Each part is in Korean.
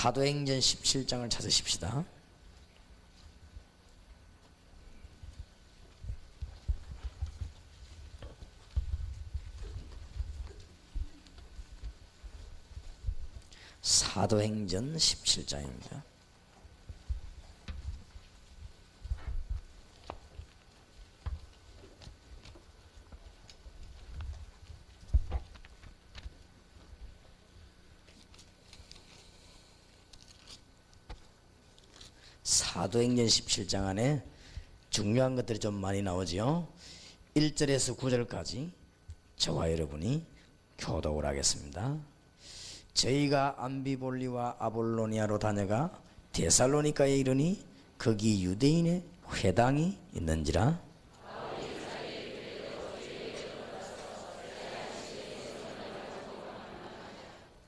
사도행전 17장을 찾으십시다. 사도행전 17장입니다. 사도행전 17장 안에 중요한 것들이 좀 많이 나오지요. 1절에서 9절까지 저와 여러분이 교독을 하겠습니다. 저희가 암비볼리와 아볼로니아로 다녀가 데살로니가에 이르니 거기 유대인의 회당이 있는지라.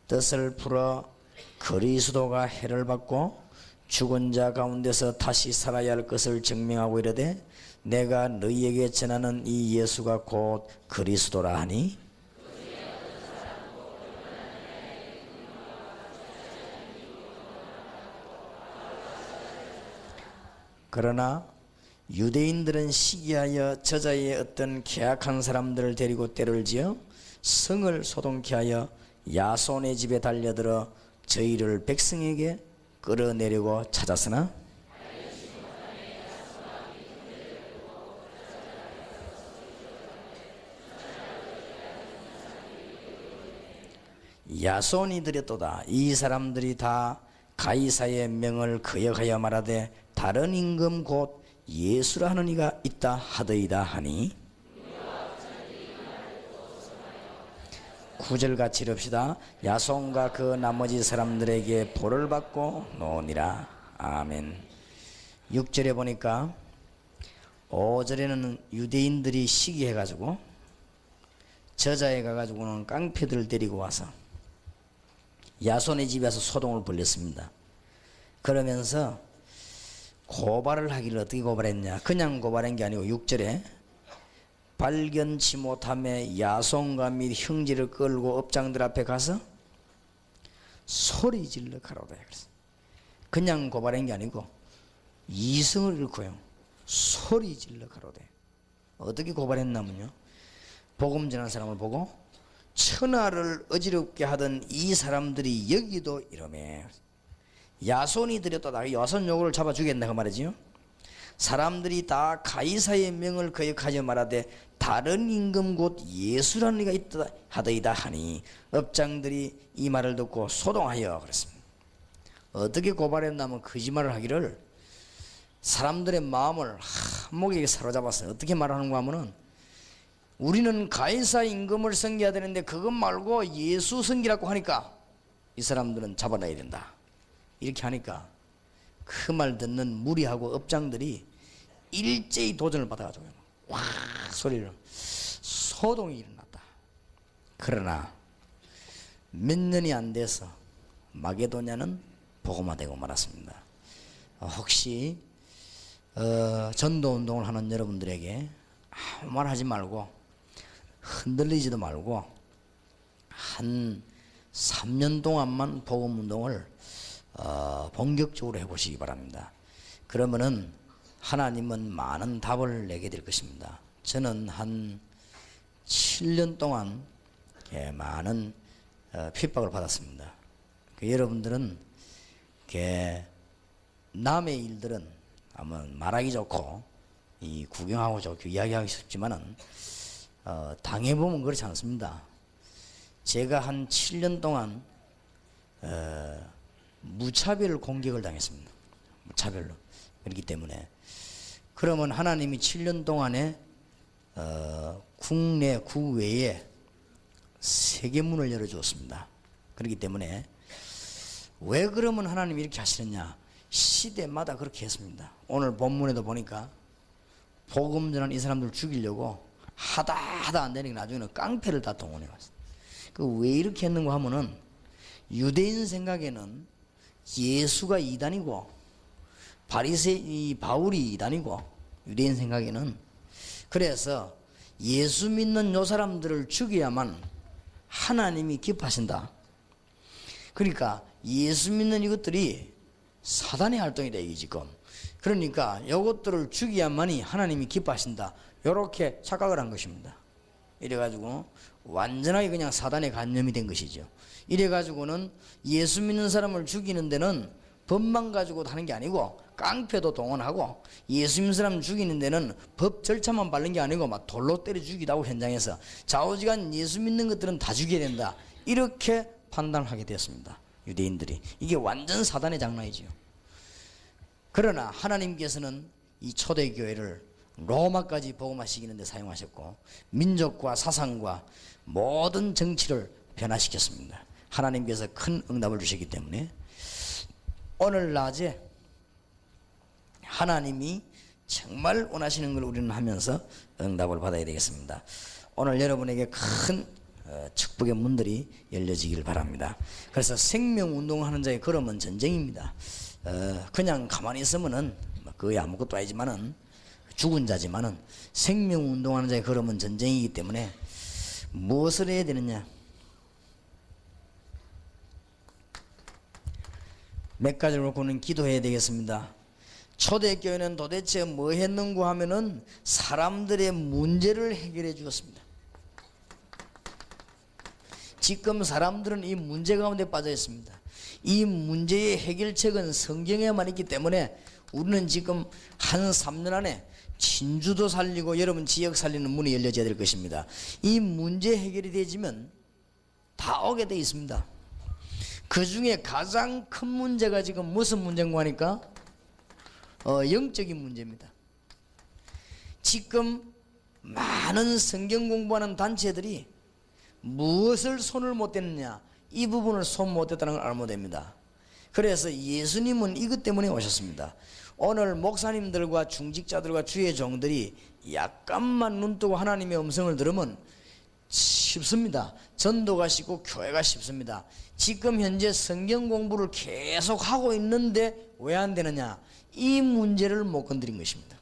뜻을 풀어 그리스도가 해를 받고 죽은 자 가운데서 다시 살아야 할 것을 증명하고 이르되 내가 너희에게 전하는 이 예수가 곧 그리스도라 하니 그러나 유대인들은 시기하여 저자의 어떤 계약한 사람들을 데리고 때를 지어 성을 소동케 하여 야손의 집에 달려들어 저희를 백성에게 끌어내려고 찾았으나 야손이 드렸도다. 이 사람들이 다 가이사의 명을 거역하여 말하되 다른 임금 곧 예수라 하는 이가 있다 하더이다 하니 9절 같이 읽읍시다. 야손과 그 나머지 사람들에게 벌을 받고 노니라. 아멘. 6절에 보니까 5절에는 유대인들이 시기해가지고 저자에 가가지고는 깡패들을 데리고 와서 야손의 집에 와서 소동을 벌였습니다. 그러면서 고발을 하기를 어떻게 고발했냐. 그냥 고발한 게 아니고 6절에 발견치 못함에 야손과 및 형제를 끌고 업장들 앞에 가서 소리 질러 가로다. 그냥 고발한 게 아니고 이성을 잃고요 소리 질러 가로대. 어떻게 고발했냐면요, 복음 전하는 사람을 보고 천하를 어지럽게 하던 이 사람들이 여기도 이러매 야손이 드렸다. 야손 요구를 잡아 주겠나 그 말이지요. 사람들이 다 가이사의 명을 거역하여 말하되 다른 임금 곧 예수라는 이가 있다 하더이다 하니 업장들이 이 말을 듣고 소동하여 그랬습니다. 어떻게 고발했냐면 거짓말을 하기를 사람들의 마음을 한목에게 사로잡았어요. 어떻게 말하는가 하면은 우리는 가이사 임금을 섬겨야 되는데 그것 말고 예수 섬기라고 하니까 이 사람들은 잡아놔야 된다. 이렇게 하니까 그 말 듣는 무리하고 업장들이 일제히 도전을 받아가지고 와 소리를 소동이 일어났다. 그러나 몇 년이 안 돼서 마게도냐는 복음화되고 말았습니다. 혹시 전도운동을 하는 여러분들에게 아무 말 하지 말고 흔들리지도 말고 한 3년 동안만 복음운동을 본격적으로 해보시기 바랍니다. 그러면은 하나님은 많은 답을 내게 될 것입니다. 저는 한 7년 동안 많은 핍박을 받았습니다. 여러분들은 남의 일들은 아마 말하기 좋고 이 구경하고 좋고 이야기하기 쉽지만은 당해보면 그렇지 않습니다. 제가 한 7년 동안 무차별 공격을 당했습니다. 무차별로. 그렇기 때문에 그러면 하나님이 7년 동안에 국내 국외에 세계문을 열어주었습니다. 그렇기 때문에 왜 그러면 하나님이 이렇게 하시느냐, 시대마다 그렇게 했습니다. 오늘 본문에도 보니까 복음 전한 이 사람들 죽이려고 하다 안 되니까 나중에는 깡패를 다 동원해 왔어요. 왜 이렇게 했는가 하면은 유대인 생각에는 예수가 이단이고 바리새이 바울이 이단이고 유대인 생각에는 그래서 예수 믿는 요 사람들을 죽여야만 하나님이 기뻐하신다. 그러니까 예수 믿는 이것들이 사단의 활동이다 이게 지금. 그러니까 이것들을 죽여야만이 하나님이 기뻐하신다, 이렇게 착각을 한 것입니다. 이래가지고 완전하게 그냥 사단에 간념이 된 것이죠. 이래가지고는 예수 믿는 사람을 죽이는 데는 법만 가지고 하는 게 아니고 깡패도 동원하고, 예수 믿는 사람 죽이는 데는 법 절차만 바른 게 아니고 막 돌로 때려 죽이기도 하고, 현장에서 좌우지간 예수 믿는 것들은 다 죽여야 된다, 이렇게 판단하게 되었습니다, 유대인들이. 이게 완전 사단의 장난이지요. 그러나 하나님께서는 이 초대교회를 로마까지 복음화시키는 데 사용하셨고, 민족과 사상과 모든 정치를 변화시켰습니다. 하나님께서 큰 응답을 주셨기 때문에 오늘 낮에 하나님이 정말 원하시는 걸 우리는 하면서 응답을 받아야 되겠습니다. 오늘 여러분에게 큰 축복의 문들이 열려지기를 바랍니다. 그래서 생명운동하는 자의 걸음은 전쟁입니다. 그냥 가만히 있으면은 거의 아무것도 아니지만은 죽은 자지만은, 생명운동하는 자의 걸음은 전쟁이기 때문에 무엇을 해야 되느냐, 몇 가지를 놓고는 기도해야 되겠습니다. 초대교회는 도대체 뭐 했는고 하면은 사람들의 문제를 해결해 주었습니다. 지금 사람들은 이 문제 가운데 빠져 있습니다. 이 문제의 해결책은 성경에만 있기 때문에 우리는 지금 한 3년 안에 진주도 살리고 여러분 지역 살리는 문이 열려져야 될 것입니다. 이 문제 해결이 되지면 다 오게 돼 있습니다. 그 중에 가장 큰 문제가 지금 무슨 문제인고 하니까 영적인 문제입니다. 지금 많은 성경 공부하는 단체들이 무엇을 손을 못 댔느냐, 이 부분을 손 못 댔다는 걸 알면 됩니다. 그래서 예수님은 이것 때문에 오셨습니다. 오늘 목사님들과 중직자들과 주의 종들이 약간만 눈뜨고 하나님의 음성을 들으면 쉽습니다. 전도가 쉽고 교회가 쉽습니다. 지금 현재 성경 공부를 계속 하고 있는데 왜 안 되느냐, 이 문제를 못 건드린 것입니다.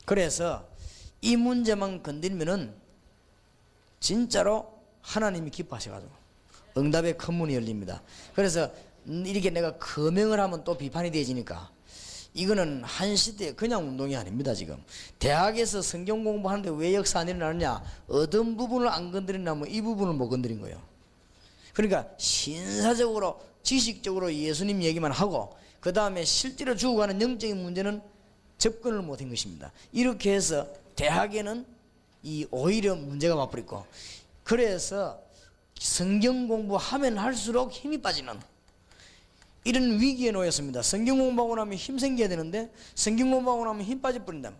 그래서 이 문제만 건드리면은 진짜로 하나님이 기뻐하셔가지고 응답의 큰 문이 열립니다. 그래서 이렇게 내가 거명을 하면 또 비판이 되어지니까 이거는 한 시대에 그냥 운동이 아닙니다. 지금 대학에서 성경 공부하는데 왜 역사 안 일어나느냐, 어떤 부분을 안 건드리냐면 이 부분을 못 건드린 거예요. 그러니까 신사적으로 지식적으로 예수님 얘기만 하고 그 다음에 실제로 죽어가는 영적인 문제는 접근을 못한 것입니다. 이렇게 해서 대학에는 이 오히려 문제가 와버리고, 그래서 성경 공부하면 할수록 힘이 빠지는 이런 위기에 놓였습니다. 성경 공부하고 나면 힘 생겨야 되는데 성경 공부하고 나면 힘 빠져버린다.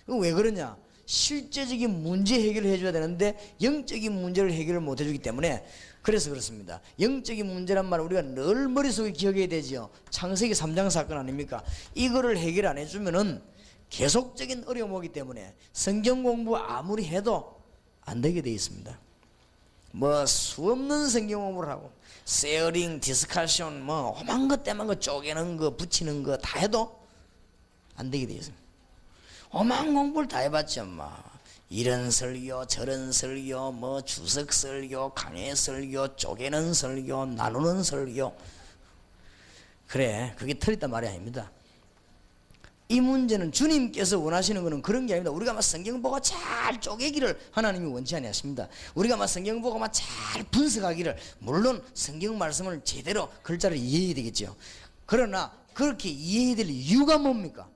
왜 그러냐, 실제적인 문제 해결을 해줘야 되는데 영적인 문제를 해결을 못 해주기 때문에 그래서 그렇습니다. 영적인 문제란 말을 우리가 늘 머릿속에 기억해야 되지요. 창세기 3장 사건 아닙니까? 이거를 해결 안 해주면은 계속적인 어려움이 오기 때문에 성경 공부 아무리 해도 안 되게 되어 있습니다. 뭐 수없는 성경 공부를 하고 세어링, 디스커션, 뭐 험한 것 때만 거 쪼개는 거 붙이는 거 다 해도 안 되게 되어 있습니다. 험한 공부를 다 해봤죠. 뭐 이런 설교 저런 설교, 뭐 주석 설교, 강해 설교, 쪼개는 설교, 나누는 설교. 그래, 그게 틀렸단 말이 아닙니다. 이 문제는 주님께서 원하시는 것은 그런 게 아닙니다. 우리가 막 성경 보고 잘 쪼개기를 하나님이 원치 아니하십니다. 우리가 막 성경 보고 막 잘 분석하기를, 물론 성경 말씀을 제대로 글자를 이해해야 되겠죠. 그러나 그렇게 이해해야 될 이유가 뭡니까?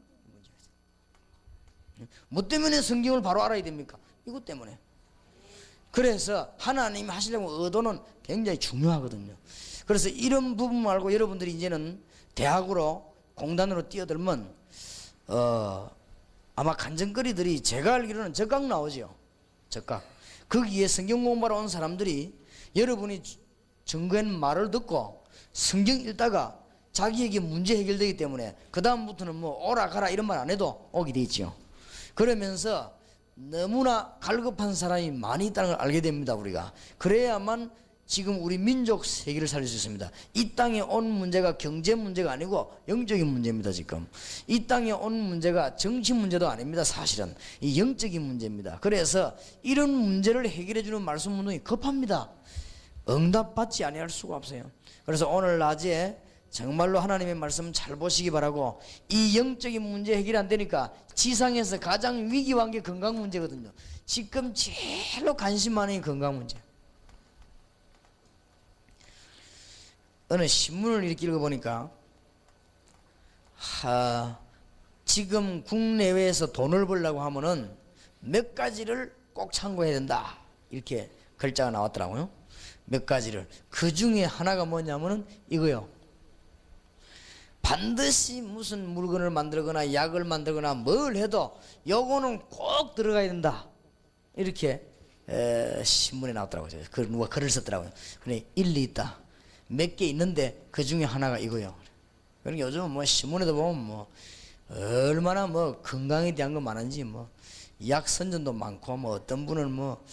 뭐 때문에 성경을 바로 알아야 됩니까? 이것 때문에. 그래서 하나님이 하시려고 의도는 굉장히 중요하거든요. 그래서 이런 부분 말고 여러분들이 이제는 대학으로 공단으로 뛰어들면 아마 간증거리들이 제가 알기로는 적각 나오죠. 적각. 거기에 성경 공부하러 온 사람들이 여러분이 증거한 말을 듣고 성경 읽다가 자기에게 문제 해결되기 때문에 그 다음부터는 뭐 오라 가라 이런 말 안 해도 오게 돼 있죠. 그러면서 너무나 갈급한 사람이 많이 있다는 걸 알게 됩니다. 우리가 그래야만 지금 우리 민족 세계를 살릴 수 있습니다. 이 땅에 온 문제가 경제 문제가 아니고 영적인 문제입니다. 지금 이 땅에 온 문제가 정치 문제도 아닙니다. 사실은 이 영적인 문제입니다. 그래서 이런 문제를 해결해 주는 말씀 운동이 급합니다. 응답받지 아니할 수가 없어요. 그래서 오늘 낮에 정말로 하나님의 말씀 잘 보시기 바라고, 이 영적인 문제 해결이 안 되니까 지상에서 가장 위기한 게 건강 문제거든요. 지금 제일로 관심 많은 게 건강 문제. 어느 신문을 이렇게 읽어보니까 지금 국내외에서 돈을 벌려고 하면은 몇 가지를 꼭 참고해야 된다, 이렇게 글자가 나왔더라고요. 몇 가지를. 그 중에 하나가 뭐냐면은 이거요. 반드시 무슨 물건을 만들거나 약을 만들거나 뭘 해도 요거는 꼭 들어가야 된다, 이렇게 신문에 나왔더라고요. 누가 글을 썼더라고요. 그래, 일리 있다. 몇 개 있는데 그 중에 하나가 이거요. 그러니까 요즘 뭐 신문에도 보면 뭐 얼마나 뭐 건강에 대한 거 많은지, 뭐 약 선전도 많고, 뭐 어떤 분은 뭐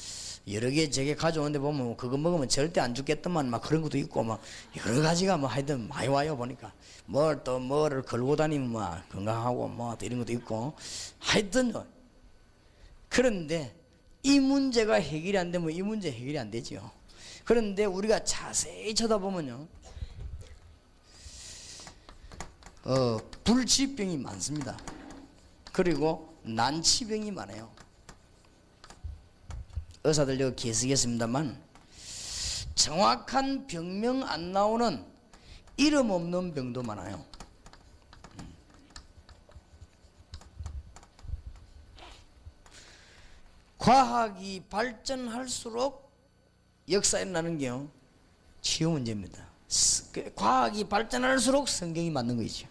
여러 개 저게 가져오는데 보면 뭐 그거 먹으면 절대 안 죽겠더만 막 그런 것도 있고, 막 여러 가지가 뭐 하여튼 많이 와요. 보니까 뭘 또 뭐를 걸고 다니면 뭐 건강하고 뭐 또 이런 것도 있고, 하여튼. 그런데 이 문제가 해결이 안 되면 이 문제 해결이 안 되지요. 그런데 우리가 자세히 쳐다보면요, 불치병이 많습니다. 그리고 난치병이 많아요. 의사들 여기 계시겠습니다만 정확한 병명 안 나오는 이름 없는 병도 많아요. 과학이 발전할수록 역사에 나는 게요, 치유 문제입니다. 과학이 발전할수록 성경이 맞는 거죠.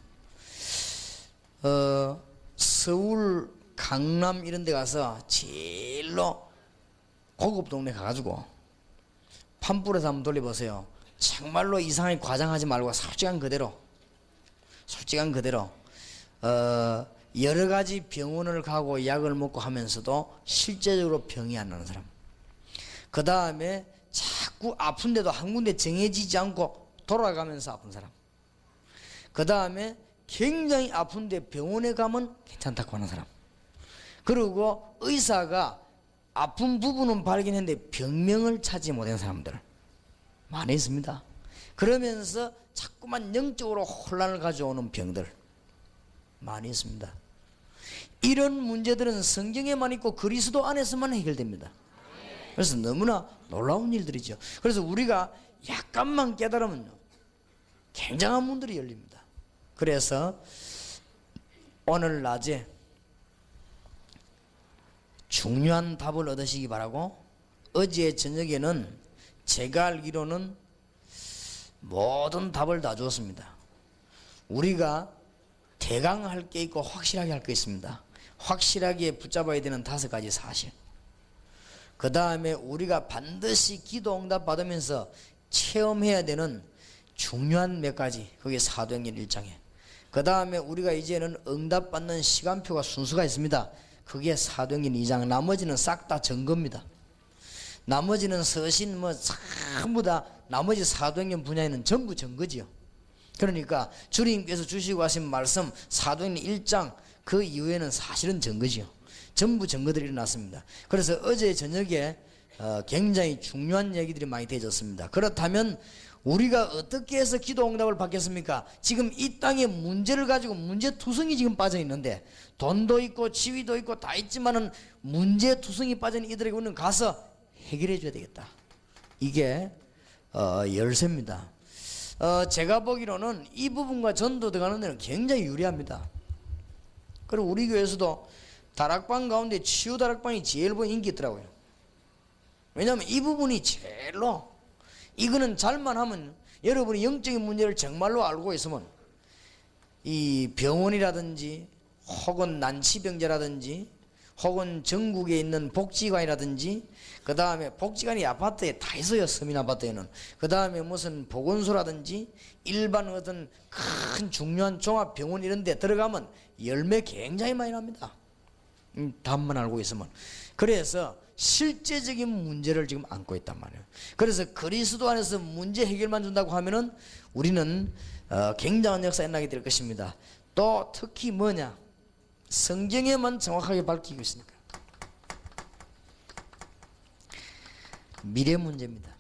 서울, 강남 이런 데 가서 제일로 고급 동네 가가지고 판불에서 한번 돌려보세요. 정말로 이상하게 과장하지 말고 솔직한 그대로 여러 가지 병원을 가고 약을 먹고 하면서도 실제적으로 병이 안 나는 사람, 그 다음에 자꾸 아픈데도 한 군데 정해지지 않고 돌아가면서 아픈 사람, 그 다음에 굉장히 아픈데 병원에 가면 괜찮다고 하는 사람, 그리고 의사가 아픈 부분은 발견했는데 병명을 찾지 못한 사람들 많이 있습니다. 그러면서 자꾸만 영적으로 혼란을 가져오는 병들 많이 있습니다. 이런 문제들은 성경에만 있고 그리스도 안에서만 해결됩니다. 그래서 너무나 놀라운 일들이죠. 그래서 우리가 약간만 깨달으면요, 굉장한 문들이 열립니다. 그래서 오늘 낮에 중요한 답을 얻으시기 바라고, 어제 저녁에는 제가 알기로는 모든 답을 다 주었습니다. 우리가 대강 할 게 있고 확실하게 할 게 있습니다. 확실하게 붙잡아야 되는 5가지 사실, 그 다음에 우리가 반드시 기도 응답 받으면서 체험해야 되는 중요한 몇 가지, 그게 사도행전 1장에, 그 다음에 우리가 이제는 응답 받는 시간표가 순서가 있습니다. 그게 사도행전 2장. 나머지는 싹 다 증거입니다. 나머지는 서신 뭐 전부 다 나머지 사도행전 분야에는 전부 증거지요. 그러니까 주님께서 주시고 하신 말씀 사도행전 1장 그 이후에는 사실은 증거지요. 전부 증거들이 일어났습니다. 그래서 어제 저녁에 굉장히 중요한 얘기들이 많이 되어졌습니다. 그렇다면 우리가 어떻게 해서 기도 응답을 받겠습니까? 지금 이 땅에 문제를 가지고 문제투성이 지금 빠져 있는데, 돈도 있고 지위도 있고 다 있지만은 문제투성이 빠진 이들에게 우리는 가서 해결해 줘야 되겠다. 이게 열쇠입니다. 제가 보기로는 이 부분과 전도 들어가는 데는 굉장히 유리합니다. 그리고 우리 교회에서도 다락방 가운데 치유 다락방이 제일 인기 있더라고요. 왜냐하면 이 부분이 제일로, 이거는 잘만 하면, 여러분이 영적인 문제를 정말로 알고 있으면 이 병원이라든지 혹은 난치병자라든지 혹은 전국에 있는 복지관이라든지, 그 다음에 복지관이 아파트에 다 있어요. 서민 아파트에는. 그 다음에 무슨 보건소라든지 일반 어떤 큰 중요한 종합병원 이런 데 들어가면 열매 굉장히 많이 납니다. 답만 알고 있으면. 그래서 실제적인 문제를 지금 안고 있단 말이에요. 그래서 그리스도 안에서 문제 해결만 준다고 하면은 우리는 굉장한 역사에 나게 될 것입니다. 또 특히 뭐냐, 성경에만 정확하게 밝히고 있으니까. 미래 문제입니다.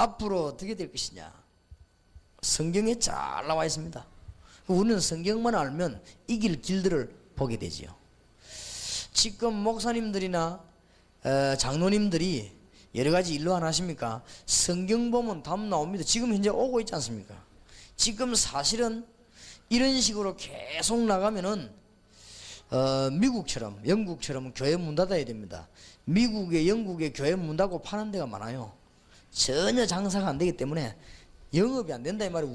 앞으로 어떻게 될 것이냐? 성경에 잘 나와 있습니다. 우리는 성경만 알면 이길 길들을 보게 되지요. 지금 목사님들이나 장로님들이 여러 가지 일로 안 하십니까? 성경 보면 답 나옵니다. 지금 현재 오고 있지 않습니까? 지금 사실은 이런 식으로 계속 나가면은 미국처럼, 영국처럼 교회 문 닫아야 됩니다. 미국에, 영국에 교회 문 닫고 파는 데가 많아요. 전혀 장사가 안 되기 때문에 영업이 안 된다 이 말이에요.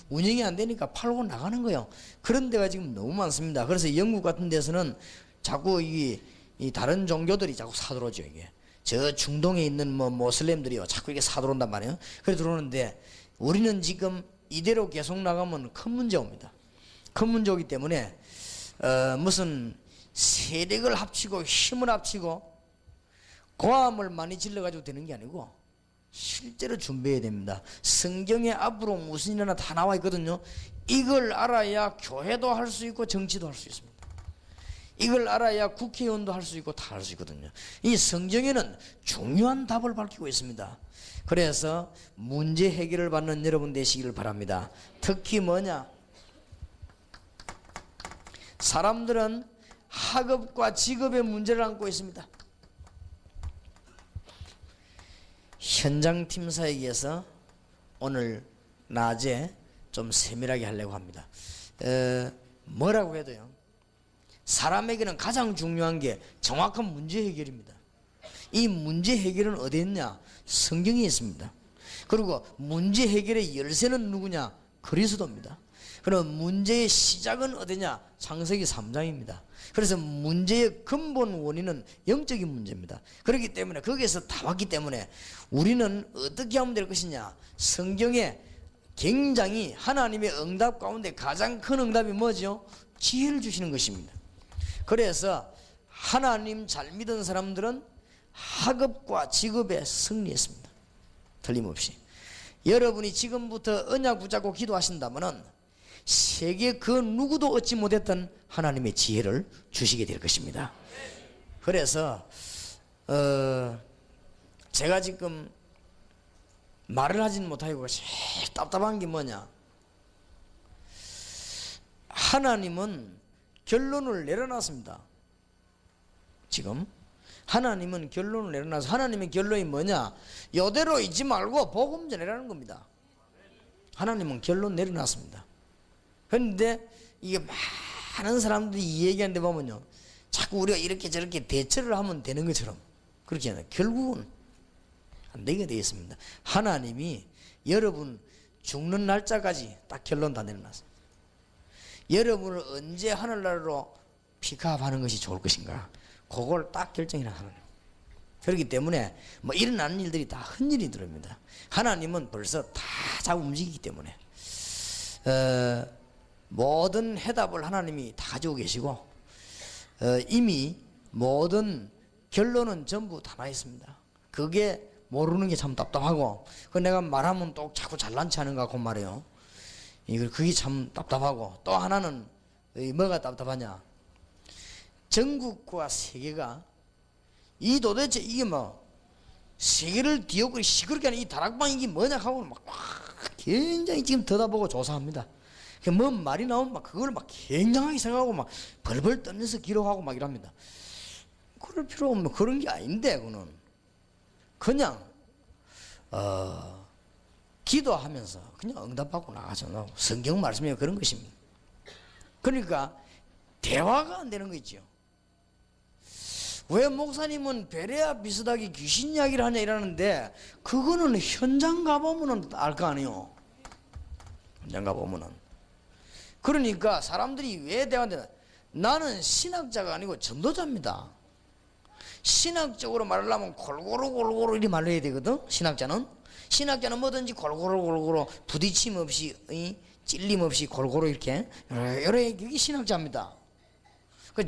운영이 안 되니까 팔고 나가는 거예요. 그런 데가 지금 너무 많습니다. 그래서 영국 같은 데서는 자꾸 이 다른 종교들이 자꾸 사들어오죠. 이게 저 중동에 있는 뭐 모슬렘들이요 자꾸 이게 사들어온단 말이에요. 그래 들어오는데 우리는 지금 이대로 계속 나가면 큰 문제 옵니다. 큰 문제 오기 때문에 무슨 세력을 합치고 힘을 합치고 고함을 많이 질러가지고 되는 게 아니고 실제로 준비해야 됩니다. 성경에 앞으로 무슨 일 하나 다 나와 있거든요. 이걸 알아야 교회도 할 수 있고 정치도 할 수 있습니다. 이걸 알아야 국회의원도 할 수 있고 다 할 수 있거든요. 이 성경에는 중요한 답을 밝히고 있습니다. 그래서 문제 해결을 받는 여러분 되시기를 바랍니다. 특히 뭐냐? 사람들은 학업과 직업의 문제를 안고 있습니다. 현장팀사에게서 오늘 낮에 좀 세밀하게 하려고 합니다. 뭐라고 해도요, 사람에게는 가장 중요한 게 정확한 문제 해결입니다. 이 문제 해결은 어디 있냐? 성경에 있습니다. 그리고 문제 해결의 열쇠는 누구냐? 그리스도입니다. 그럼 문제의 시작은 어디냐? 창세기 3장입니다. 그래서 문제의 근본 원인은 영적인 문제입니다. 그렇기 때문에 거기에서 다 왔기 때문에 우리는 어떻게 하면 될 것이냐? 성경에 굉장히 하나님의 응답 가운데 가장 큰 응답이 뭐죠? 지혜를 주시는 것입니다. 그래서 하나님 잘 믿은 사람들은 학업과 직업에 승리했습니다. 틀림없이. 여러분이 지금부터 언약 붙잡고 기도하신다면은 세계 그 누구도 얻지 못했던 하나님의 지혜를 주시게 될 것입니다. 그래서 제가 지금 말을 하진 못하고 제일 답답한 게 뭐냐? 하나님은 결론을 내려놨습니다. 지금 하나님은 결론을 내려놔서 하나님의 결론이 뭐냐? 이대로 있지 말고 복음 전해라는 겁니다. 하나님은 결론 내려놨습니다. 그런데 이게 많은 사람들이 이 얘기하는데 보면요, 자꾸 우리가 이렇게 저렇게 대처를 하면 되는 것처럼 그렇지 않아요. 결국은 안 되게 되어 있습니다. 하나님이 여러분 죽는 날짜까지 딱 결론 다 내려놨습니다. 여러분을 언제 하늘나라로 픽업하는 것이 좋을 것인가, 그걸 딱 결정이나 하는 거예요. 그렇기 때문에 뭐 일어나는 일들이 다 헛일이 들어옵니다. 하나님은 벌써 다 잘 움직이기 때문에 모든 해답을 하나님이 다 가지고 계시고 이미 모든 결론은 전부 다 나 있습니다. 그게 모르는 게 참 답답하고, 그 내가 말하면 또 자꾸 잘난 체 하는가 그 말이에요. 그게 참 답답하고, 또 하나는 뭐가 답답하냐? 전국과 세계가 이 도대체 이게 뭐 세계를 뒤엎고 시끄럽게 하는 이 다락방 이게 뭐냐 하고 막 굉장히 지금 들여다보고 조사합니다. 뭔 말이 나오면 막 그걸 막 굉장하게 생각하고 막 벌벌 떨면서 기록하고 막 이랍니다. 그럴 필요 없는 그런 게 아닌데, 그는 그냥 기도하면서 그냥 응답받고 나가죠. 성경 말씀이 그런 것입니다. 그러니까 대화가 안 되는 거 있죠. 왜 목사님은 베레아 비슷하게 귀신 이야기를 하냐 이러는데, 그거는 현장 가보면 알 거 아니에요. 현장 가보면은. 그러니까 사람들이 왜 대화하냐? 나는 신학자가 아니고 전도자입니다. 신학적으로 말하려면 골고루 이렇게 말해야 되거든. 신학자는 뭐든지 골고루 부딪힘 없이 찔림 없이 골고루 이렇게 그게 신학자입니다.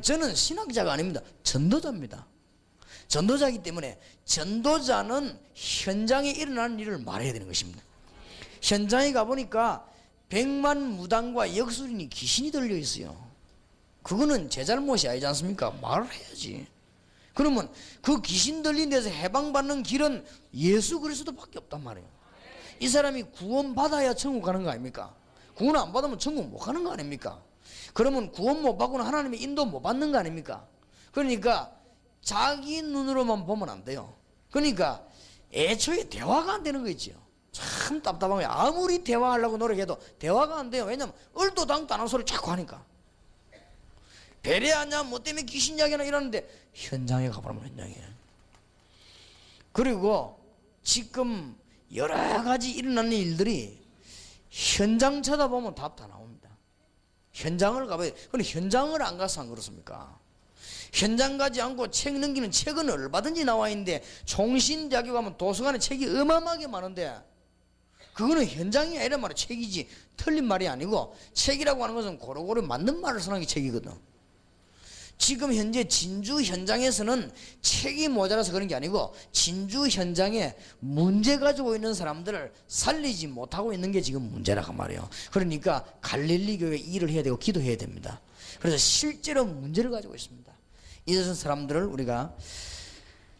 저는 신학자가 아닙니다. 전도자입니다. 전도자이기 때문에 전도자는 현장에 일어나는 일을 말해야 되는 것입니다. 현장에 가보니까 백만무당과 역술인이 귀신이 들려 있어요. 그거는 제 잘못이 아니지 않습니까? 말을 해야지. 그러면 그 귀신 들린 데서 해방받는 길은 예수 그리스도밖에 없단 말이에요. 이 사람이 구원받아야 천국 가는 거 아닙니까? 구원 안 받으면 천국 못 가는 거 아닙니까? 그러면 구원 못 받고는 하나님의 인도 못 받는 거 아닙니까? 그러니까 자기 눈으로만 보면 안 돼요. 그러니까 애초에 대화가 안 되는 거 있죠. 참 답답한 거예요. 아무리 대화하려고 노력해도 대화가 안 돼요. 왜냐면 얼도 당도 안 하는 소리를 자꾸 하니까. 배려하냐 뭐 때문에 귀신 이야기나 이러는데 현장에 가보면 현장에. 그리고 지금 여러 가지 일어나는 일들이 현장 쳐다보면 답 다 나옵니다. 현장을 가봐야 돼. 근데 현장을 안 가서 안 그렇습니까? 현장 가지 않고 책 넘기는 책은 얼마든지 나와 있는데 총신대학교 가면 도서관에 책이 어마어마하게 많은데 그거는 현장이 아니란 말이야. 책이지 틀린 말이 아니고 책이라고 하는 것은 고루고루 맞는 말을 쓰는 게 책이거든. 지금 현재 진주 현장에서는 책이 모자라서 그런 게 아니고 진주 현장에 문제 가지고 있는 사람들을 살리지 못하고 있는 게 지금 문제라고 말이에요. 그러니까 갈릴리 교회 일을 해야 되고 기도해야 됩니다. 그래서 실제로 문제를 가지고 있습니다. 이런 사람들을 우리가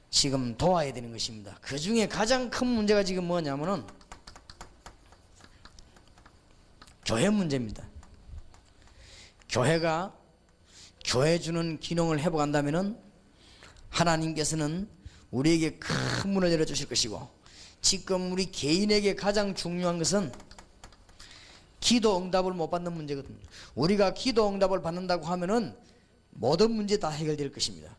지금 도와야 되는 것입니다. 그 중에 가장 큰 문제가 지금 뭐냐면은 교회 문제입니다. 교회가 교회 주는 기능을 회복한다면은 하나님께서는 우리에게 큰 문을 열어주실 것이고 지금 우리 개인에게 가장 중요한 것은 기도 응답을 못 받는 문제거든요. 우리가 기도 응답을 받는다고 하면은 모든 문제 다 해결될 것입니다.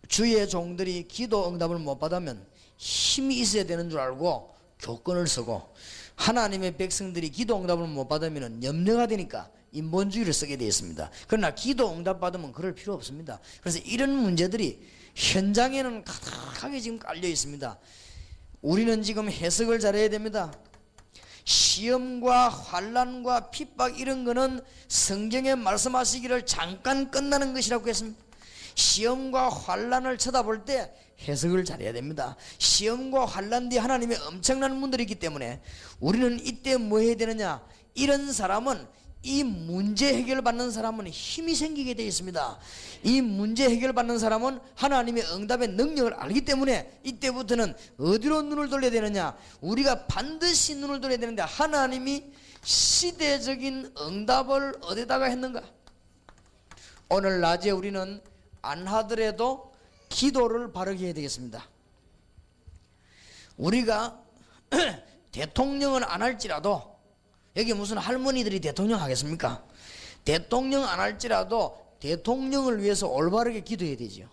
주의 종들이 기도 응답을 못 받으면 힘이 있어야 되는 줄 알고 교권을 쓰고 하나님의 백성들이 기도 응답을 못 받으면 염려가 되니까 인본주의를 쓰게 되어 있습니다. 그러나 기도 응답 받으면 그럴 필요 없습니다. 그래서 이런 문제들이 현장에는 가득하게 지금 깔려 있습니다. 우리는 지금 해석을 잘해야 됩니다. 시험과 환난과 핍박 이런 거는 성경에 말씀하시기를 잠깐 끝나는 것이라고 했습니다. 시험과 환난을 쳐다볼 때 해석을 잘해야 됩니다. 시험과 환난 뒤에 하나님의 엄청난 문들이 있기 때문에 우리는 이때 뭐 해야 되느냐, 이런 사람은 이 문제 해결받는 사람은 힘이 생기게 되어 있습니다. 이 문제 해결받는 사람은 하나님의 응답의 능력을 알기 때문에 이때부터는 어디로 눈을 돌려야 되느냐, 우리가 반드시 눈을 돌려야 되는데 하나님이 시대적인 응답을 어디다가 했는가. 오늘 낮에 우리는 안 하더라도 기도를 바르게 해야 되겠습니다. 우리가 대통령은 안 할지라도, 여기 무슨 할머니들이 대통령 하겠습니까? 대통령 안 할지라도 대통령을 위해서 올바르게 기도해야 되죠.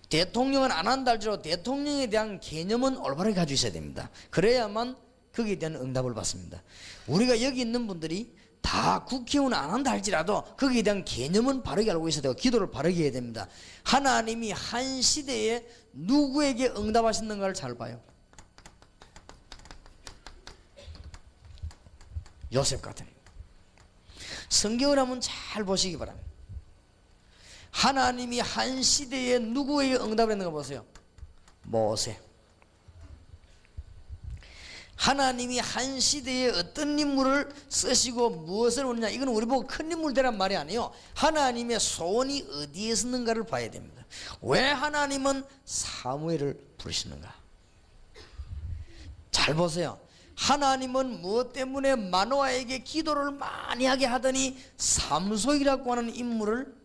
대통령은 안 한다 할지라도 대통령에 대한 개념은 올바르게 가지고 있어야 됩니다. 그래야만 거기에 대한 응답을 받습니다. 우리가 여기 있는 분들이 다 국회의원 안 한다 할지라도 거기에 대한 개념은 바르게 알고 있어야 되고 기도를 바르게 해야 됩니다. 하나님이 한 시대에 누구에게 응답하셨는가를 잘 봐요. 요셉 같은 성경을 한번 잘 보시기 바랍니다. 하나님이 한 시대에 누구에게 응답을 했는가 보세요. 모세. 하나님이 한 시대에 어떤 인물을 쓰시고 무엇을 오느냐, 이건 우리 보고 큰 인물 되란 말이 아니에요. 하나님의 소원이 어디에 있는가를 봐야 됩니다. 왜 하나님은 사무엘을 부르시는가? 잘 보세요. 하나님은 무엇 때문에 마노아에게 기도를 많이 하게 하더니 삼손이라고 하는 인물을,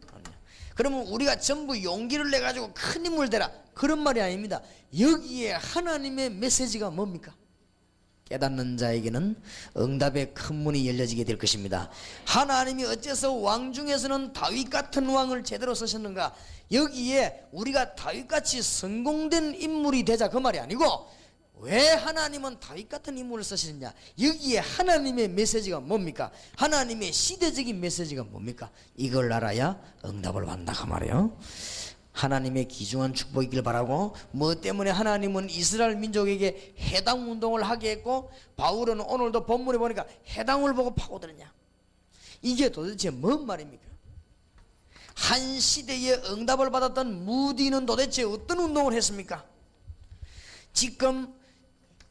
그러면 우리가 전부 용기를 내가지고 큰 인물 되라 그런 말이 아닙니다. 여기에 하나님의 메시지가 뭡니까? 깨닫는 자에게는 응답의 큰 문이 열려지게 될 것입니다. 하나님이 어째서 왕 중에서는 다윗 같은 왕을 제대로 쓰셨는가? 여기에 우리가 다윗같이 성공된 인물이 되자 그 말이 아니고, 왜 하나님은 다윗 같은 인물을 쓰시느냐, 여기에 하나님의 메시지가 뭡니까? 하나님의 시대적인 메시지가 뭡니까? 이걸 알아야 응답을 받는다 그 말이에요. 하나님의 귀중한 축복이길 바라고, 뭐 때문에 하나님은 이스라엘 민족에게 해당 운동을 하게 했고, 바울은 오늘도 본문에 보니까 해당을 보고 파고드느냐, 이게 도대체 뭔 말입니까? 한 시대에 응답을 받았던 무디는 도대체 어떤 운동을 했습니까? 지금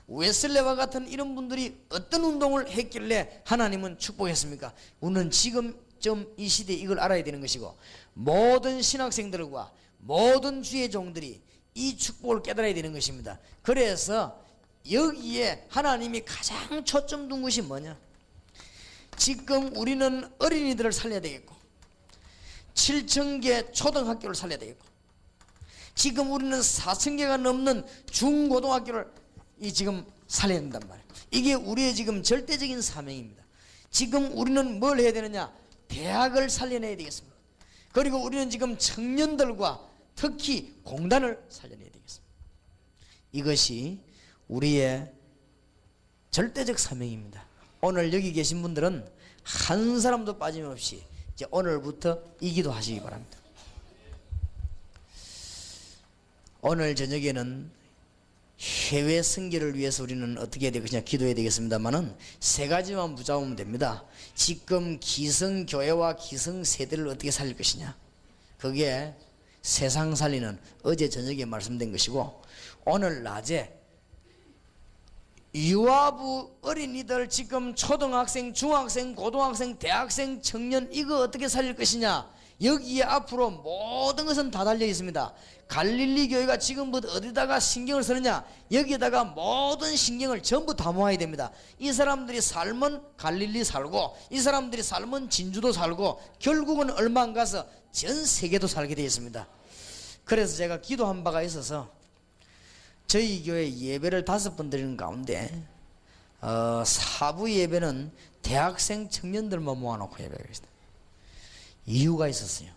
웨슬레와 같은 이런 분들이 어떤 운동을 했길래 하나님은 축복했습니까? 우리는 지금 좀 이 시대에 이걸 알아야 되는 것이고, 모든 신학생들과 모든 주의 종들이 이 축복을 깨달아야 되는 것입니다. 그래서 여기에 하나님이 가장 초점 둔 것이 뭐냐? 지금 우리는 어린이들을 살려야 되겠고 7,000개 초등학교를 살려야 되겠고 지금 우리는 4,000개가 넘는 중고등학교를 지금 살려야 된단 말이에요. 이게 우리의 지금 절대적인 사명입니다. 지금 우리는 뭘 해야 되느냐? 대학을 살려내야 되겠습니다. 그리고 우리는 지금 청년들과 특히 공단을 살려내야 되겠습니다. 이것이 우리의 절대적 사명입니다. 오늘 여기 계신 분들은 한 사람도 빠짐없이 이제 오늘부터 이 기도 하시기 바랍니다. 오늘 저녁에는 해외 선교를 위해서 우리는 어떻게 해야 되겠냐 기도해야 되겠습니다만은 세 가지만 붙잡으면 됩니다. 지금 기성교회와 기성세대를 어떻게 살릴 것이냐, 그게 세상 살리는 어제 저녁에 말씀된 것이고, 오늘 낮에 유아부 어린이들 지금 초등학생, 중학생, 고등학생, 대학생, 청년 이거 어떻게 살릴 것이냐, 여기에 앞으로 모든 것은 다 달려 있습니다. 갈릴리 교회가 지금부터 어디다가 신경을 쓰느냐, 여기에다가 모든 신경을 전부 다 모아야 됩니다. 이 사람들이 살면 갈릴리 살고 이 사람들이 살면 진주도 살고 결국은 얼마 안 가서 전 세계도 살게 되어 있습니다. 그래서 제가 기도한 바가 있어서 저희 교회 예배를 5번 드리는 가운데 사부 예배는 대학생 청년들만 모아놓고 예배를 했어요. 이유가 있었어요.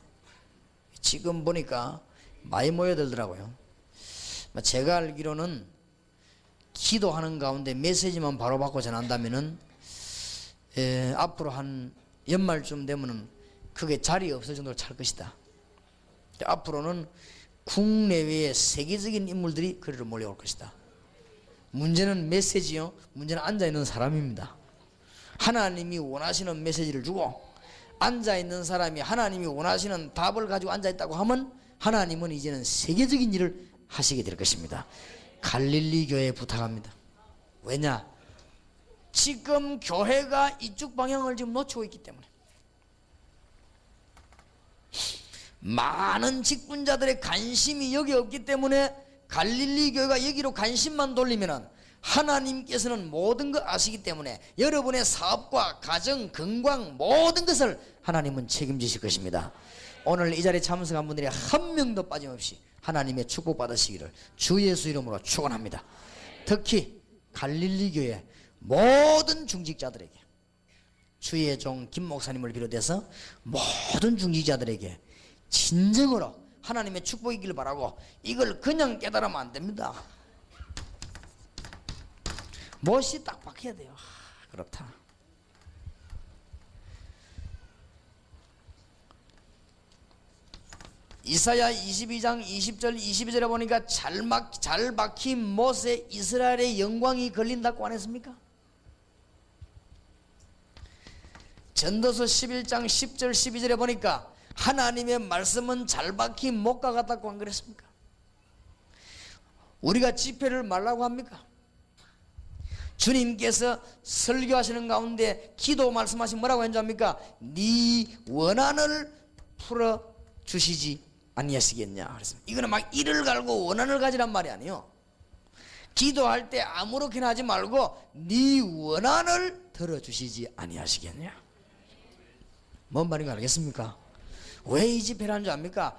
지금 보니까 많이 모여들더라고요. 제가 알기로는 기도하는 가운데 메시지만 바로 받고 전한다면은 앞으로 한 연말쯤 되면은 그게 자리 없을 정도로 찰 것이다. 앞으로는 국내외의 세계적인 인물들이 그리로 몰려올 것이다. 문제는 메시지요. 문제는 앉아있는 사람입니다. 하나님이 원하시는 메시지를 주고 앉아있는 사람이 하나님이 원하시는 답을 가지고 앉아있다고 하면 하나님은 이제는 세계적인 일을 하시게 될 것입니다. 갈릴리 교회에 부탁합니다. 왜냐? 지금 교회가 이쪽 방향을 지금 놓치고 있기 때문에 많은 직분자들의 관심이 여기 없기 때문에 갈릴리 교회가 여기로 관심만 돌리면은 하나님께서는 모든 거 아시기 때문에 여러분의 사업과 가정, 건강 모든 것을 하나님은 책임지실 것입니다. 오늘 이 자리에 참석한 분들이 한 명도 빠짐없이 하나님의 축복 받으시기를 주 예수 이름으로 축원합니다. 특히 갈릴리 교회 모든 중직자들에게, 주의 종 김 목사님을 비롯해서 모든 중직자들에게 진정으로 하나님의 축복이 있기를 바라고, 이걸 그냥 깨달으면 안 됩니다. 못이 딱 박혀야 돼요. 그렇다. 이사야 22장 20절 22절에 보니까 잘 박힌 못에 이스라엘의 영광이 걸린다고 안 했습니까? 전도서 11장 10절 12절에 보니까 하나님의 말씀은 잘 박힌 못과 같다고 안 그랬습니까? 우리가 집회를 말라고 합니까? 주님께서 설교하시는 가운데 기도 말씀하신 뭐라고 했는지 압니까? 네 원한을 풀어주시지 아니하시겠냐 그랬습니다. 이거는 막 이를 갈고 원한을 가지란 말이 아니에요. 기도할 때 아무렇게나 하지 말고 네 원한을 들어주시지 아니하시겠냐. 뭔 말인가 알겠습니까? 왜 이 집회를 하는 줄 압니까?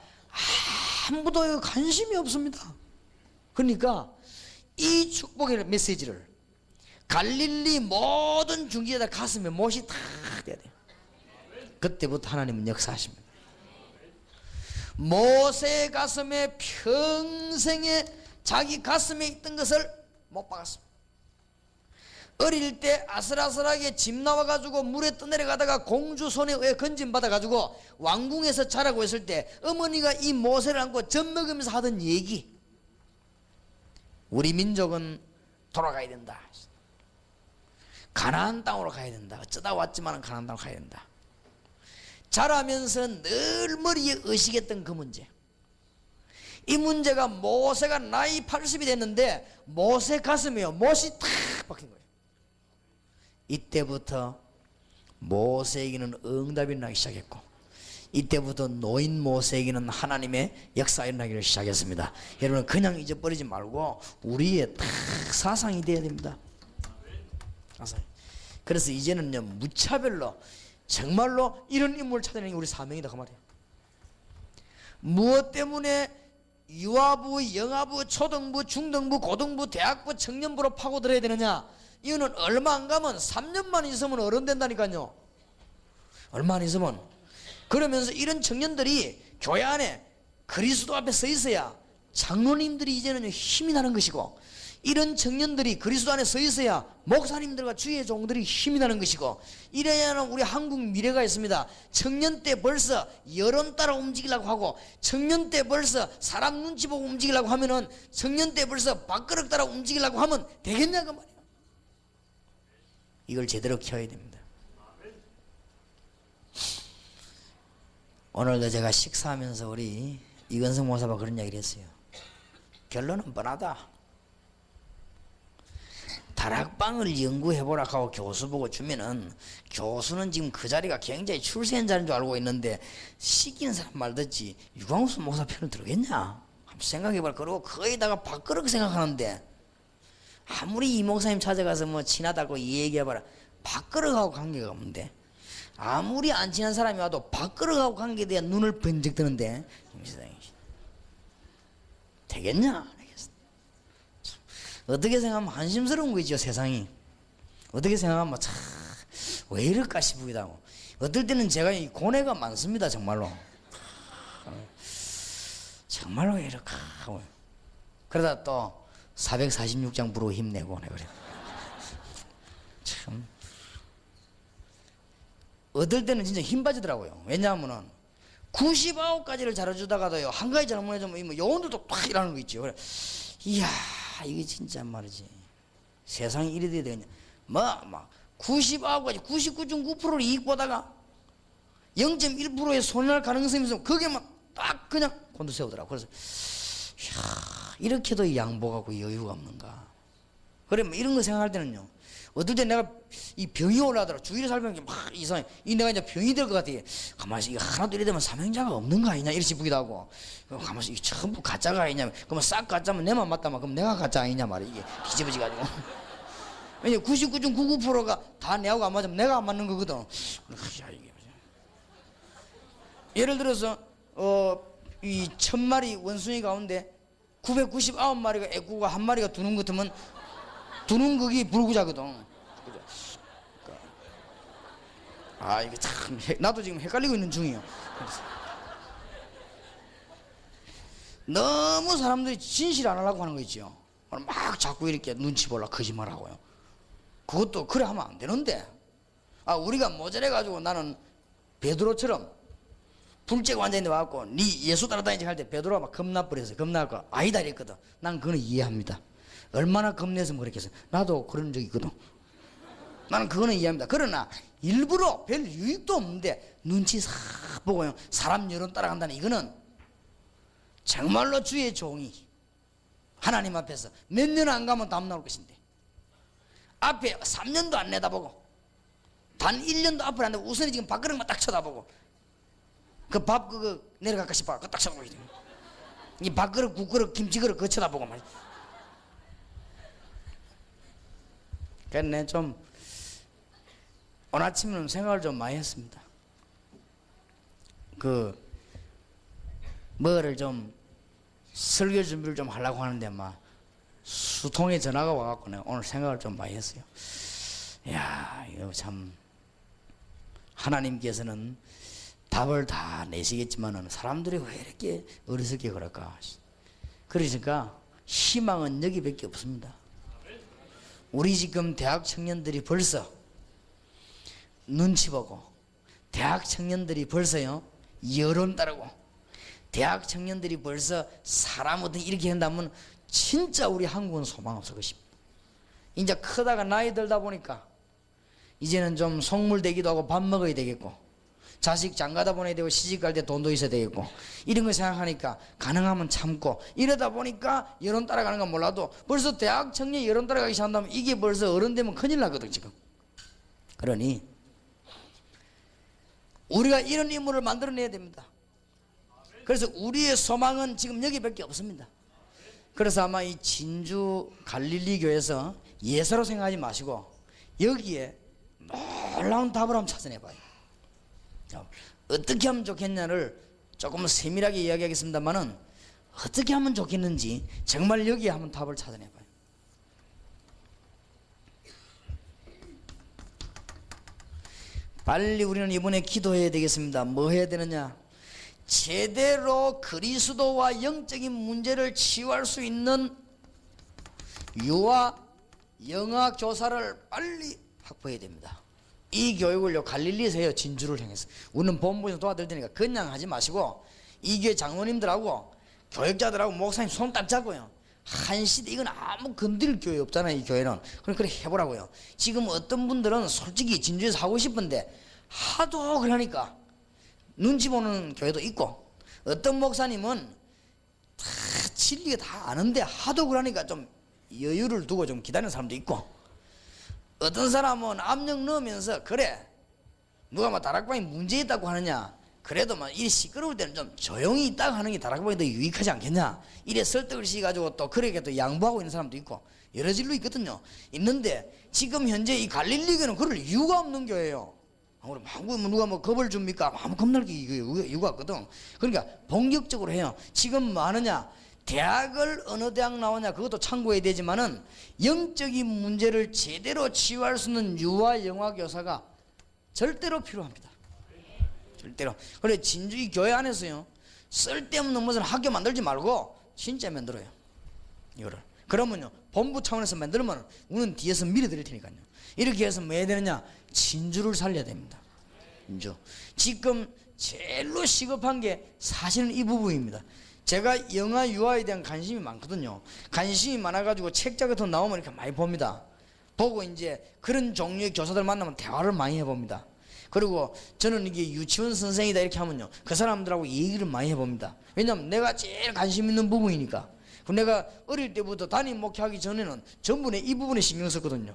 아무도 관심이 없습니다. 그러니까 이 축복의 메시지를 갈릴리 모든 중지자들 가슴에 못이 탁 돼야 돼요. 그때부터 하나님은 역사하십니다. 모세의 가슴에 평생에 자기 가슴에 있던 것을 못 박았습니다. 어릴 때 아슬아슬하게 집 나와가지고 물에 떠내려가다가 공주 손에 의해 건짐받아가지고 왕궁에서 자라고 있을 때 어머니가 이 모세를 안고 젖 먹으면서 하던 얘기, 우리 민족은 돌아가야 된다, 가나안 땅으로 가야 된다, 어쩌다 왔지만 가나안 땅으로 가야 된다. 자라면서 늘 머리에 의식했던 그 문제, 이 문제가 모세가 나이 80이 됐는데 모세 가슴에요 못이 탁 박힌 거예요. 이때부터 모세에게는 응답이 나기 시작했고 이때부터 노인 모세에게는 하나님의 역사가 일어나기를 시작했습니다. 여러분 그냥 잊어버리지 말고 우리의 딱 사상이 되어야 됩니다. 사상. 그래서 이제는요 무차별로 정말로 이런 인물을 찾아내는 게 우리 사명이다 그 말이에요. 무엇 때문에 유아부, 영아부, 초등부, 중등부, 고등부, 대학부, 청년부로 파고들어야 되느냐? 이유는 얼마 안 가면 3년만 있으면 어른 된다니까요. 얼마 안 있으면. 그러면서 이런 청년들이 교회 안에 그리스도 앞에 서 있어야 장로님들이 이제는 힘이 나는 것이고, 이런 청년들이 그리스도 안에 서 있어야 목사님들과 주의 종들이 힘이 나는 것이고, 이래야는 우리 한국 미래가 있습니다. 청년 때 벌써 여론 따라 움직이려고 하고, 청년 때 벌써 사람 눈치 보고 움직이려고 하면은, 청년 때 벌써 밥그릇 따라 움직이려고 하면 되겠냐고 말이에요. 이걸 제대로 키워야 됩니다. 오늘도 제가 식사하면서 우리 이건성 목사가 그런 이야기를 했어요. 결론은 뻔하다. 다락방을 연구해보라 하고 교수 보고 주면은 교수는 지금 그 자리가 굉장히 출세한 자리인 줄 알고 있는데 시키는 사람 말 듣지 유광수 목사 편을 들겠냐? 한번 생각해봐라. 그러고 거의다가 밥그릇 생각하는데, 아무리 이 목사님 찾아가서 뭐 친하다고 얘기해봐라. 밥그릇하고 관계가 없는데, 아무리 안 친한 사람이 와도 밥그릇하고 관계에 대한 눈을 번쩍 뜨는데 되겠냐? 어떻게 생각하면 한심스러운 거죠, 세상이. 어떻게 생각하면 참 왜 이럴까 싶기도 하고, 어떨 때는 제가 이 고뇌가 많습니다. 정말로 왜 이럴까 하고. 그러다 또 446장 부르고 힘내고 그래. 참 어떨 때는 진짜 힘 빠지더라고요. 왜냐하면은 99가지를 잘해주다가도요 한 가지 잘못해주면 요원들도 팍 일하는 거 있죠. 그래, 이야 이게 진짜 말이지, 세상이 이래 돼야 되겠냐. 막 99가지 99.9%를 이익 보다가 0.1%의 손해날 가능성이 있으면 그게 막 딱 그냥 곤두세우더라고. 그래서 이야 이렇게도 양보하고 여유가 없는가. 그래 뭐 이런 거 생각할 때는요, 어떨 때 내가 이 병이 올라더라. 주위를 살면 막 이상해. 이 내가 이제 병이 될 것 같아. 가만히 이거 하나도 이래 되면 사명자가 없는 거 아니냐 이렇게 싶기도 하고, 가만히 이게 전부 가짜가 아니냐. 그러면 싹 가짜면 내만 맞다만 그럼 내가 가짜 아니냐 말이야. 이게 뒤집어지 가지고. 왜냐 99.99%가 다 내하고 안 맞으면 내가 안 맞는 거거든. 야, 이게 예를 들어서 이 1000마리 원숭이 가운데 999마리가 애꾸고 한 마리가 두는 것 같으면 두는 극이 불구자거든. 아 이게 참 나도 지금 헷갈리고 있는 중이에요. 너무 사람들이 진실 안 하려고 하는 거 있죠. 막 자꾸 이렇게 눈치 보려 거짓말하고요. 그것도 그래 하면 안 되는데, 우리가 모자래 가지고 나는 베드로처럼 불제가 완전히 와갖고 네 예수 따라다니지 할 때 베드로가 막 겁나버려서 겁나고 아니다 이랬거든. 난 그거는 이해합니다. 얼마나 겁내서 그랬겠어. 나도 그런 적 있거든. 나는 그거는 이해합니다. 그러나 일부러 별 유익도 없는데 눈치 싹 보고요 사람 여론 따라간다는, 이거는 정말로 주의 종이 하나님 앞에서 몇 년 안 가면 답 나올 것인데, 앞에 3년도 안 내다보고 단 1년도 앞을 안 내고 우선이 지금 밥그릇만 딱 쳐다보고 그 밥 그거 내려갈까 싶어 그거 딱 쳐다보고 이 밥그릇 국그릇 김치그릇 그거 쳐다보고 말이야. 그래서 좀 오늘 아침에는 생각을 좀 많이 했습니다. 뭐를 좀 설교 준비를 좀 하려고 하는데 막 수통에 전화가 와갖고 내가 오늘 생각을 좀 많이 했어요. 이야 이거 참 하나님께서는 답을 다 내시겠지만은 사람들이 왜 이렇게 어리석게 그럴까. 그러니까 희망은 여기밖에 없습니다. 우리 지금 대학 청년들이 벌써 눈치 보고, 대학 청년들이 벌써요 여론 따르고, 대학 청년들이 벌써 사람 어떻게 이렇게 한다면 진짜 우리 한국은 소망 없을 것입니다. 이제 크다가 나이 들다 보니까 이제는 좀 속물되기도 하고 밥 먹어야 되겠고, 자식 장가다 보내야 되고 시집 갈 때 돈도 있어야 되겠고, 이런 거 생각하니까 가능하면 참고 이러다 보니까 여론 따라가는 건 몰라도 벌써 대학 청년 여론 따라가기 시작한다면 이게 벌써 어른 되면 큰일 나거든 지금. 그러니 우리가 이런 인물을 만들어내야 됩니다. 그래서 우리의 소망은 지금 여기밖에 없습니다. 그래서 아마 이 진주 갈릴리 교회에서 예사로 생각하지 마시고 여기에 놀라운 답을 한번 찾아내봐요. 어떻게 하면 좋겠냐를 조금 세밀하게 이야기하겠습니다만은 어떻게 하면 좋겠는지 정말 여기에 한번 답을 찾아내봐요. 빨리 우리는 이번에 기도해야 되겠습니다. 뭐 해야 되느냐? 제대로 그리스도와 영적인 문제를 치유할 수 있는 유아 영아 교사를 빨리 확보해야 됩니다. 이 교육을요 갈릴리에서 해요. 진주를 향해서. 우리는 본부에서 도와드릴 테니까 그냥 하지 마시고 이 교회 장로님들하고 교육자들하고 목사님 손 딱 잡고요, 한시대 이건 아무 건드릴 교회 없잖아요. 이 교회는. 그래 해보라고요. 지금 어떤 분들은 솔직히 진주에서 하고 싶은데 하도 그러니까 눈치 보는 교회도 있고, 어떤 목사님은 다 진리가 다 아는데 하도 그러니까 좀 여유를 두고 좀 기다리는 사람도 있고, 어떤 사람은 압력 넣으면서 그래 누가 막 다락방에 문제 있다고 하느냐, 그래도 막 이 시끄러울 때는 좀 조용히 있다가 하는 게 다락방이 더 유익하지 않겠냐, 이래 설득을 시켜가지고 또 그렇게 또 양보하고 있는 사람도 있고 여러 진로 있거든요. 있는데 지금 현재 이 갈릴리 교회는 그럴 이유가 없는 교회예요. 누가 뭐 겁을 줍니까? 아무 겁날 게 이유가 없거든. 그러니까 본격적으로 해요. 지금 뭐 하느냐, 대학을 어느 대학 나오냐 그것도 참고해야 되지만은 영적인 문제를 제대로 치유할 수 있는 유아 영아 교사가 절대로 필요합니다. 절대로. 그래 진주 이 교회 안에서요 쓸데없는 무슨 학교 만들지 말고 진짜 만들어요. 이거를. 그러면요 본부 차원에서 만들면 우리는 뒤에서 밀어드릴 테니까요. 이렇게 해서 뭐 해야 되느냐, 진주를 살려야 됩니다. 진주. 지금 제일로 시급한 게 사실은 이 부분입니다. 제가 영아 유아에 대한 관심이 많거든요. 관심이 많아가지고 책자 같은 거 나오면 이렇게 많이 봅니다. 보고 이제 그런 종류의 교사들 만나면 대화를 많이 해봅니다. 그리고 저는 이게 유치원 선생이다 이렇게 하면요 그 사람들하고 얘기를 많이 해봅니다. 왜냐하면 내가 제일 관심 있는 부분이니까. 내가 어릴 때부터 담임 목회하기 전에는 전부 이 부분에 신경 썼거든요.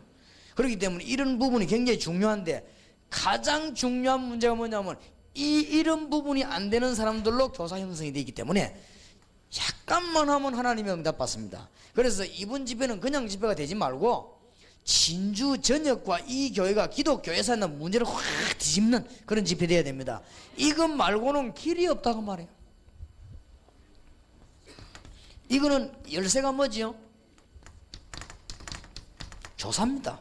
그렇기 때문에 이런 부분이 굉장히 중요한데, 가장 중요한 문제가 뭐냐면 이런 부분이 안 되는 사람들로 교사 형성이 되기 때문에 약간만 하면 하나님의 응답 받습니다. 그래서 이번 집회는 그냥 집회가 되지 말고 진주 전역과 이 교회가 기독교회에서 있는 문제를 확 뒤집는 그런 집회 되어야 됩니다. 이것 말고는 길이 없다고 말해요. 이거는 열쇠가 뭐지요? 교사입니다.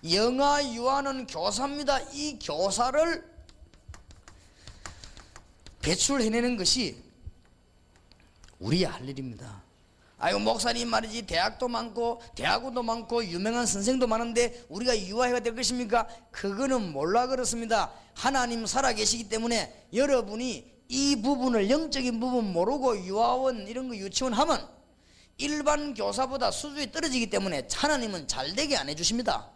영아 유아는 교사입니다. 이 교사를 배출해내는 것이 우리의 할 일입니다. 아이고 목사님 말이지 대학도 많고 대학원도 많고 유명한 선생도 많은데 우리가 유아해가 될 것입니까? 그거는 몰라 그렇습니다. 하나님 살아계시기 때문에 여러분이 이 부분을 영적인 부분 모르고 유아원 이런 거 유치원 하면 일반 교사보다 수준이 떨어지기 때문에 하나님은 잘되게 안 해주십니다.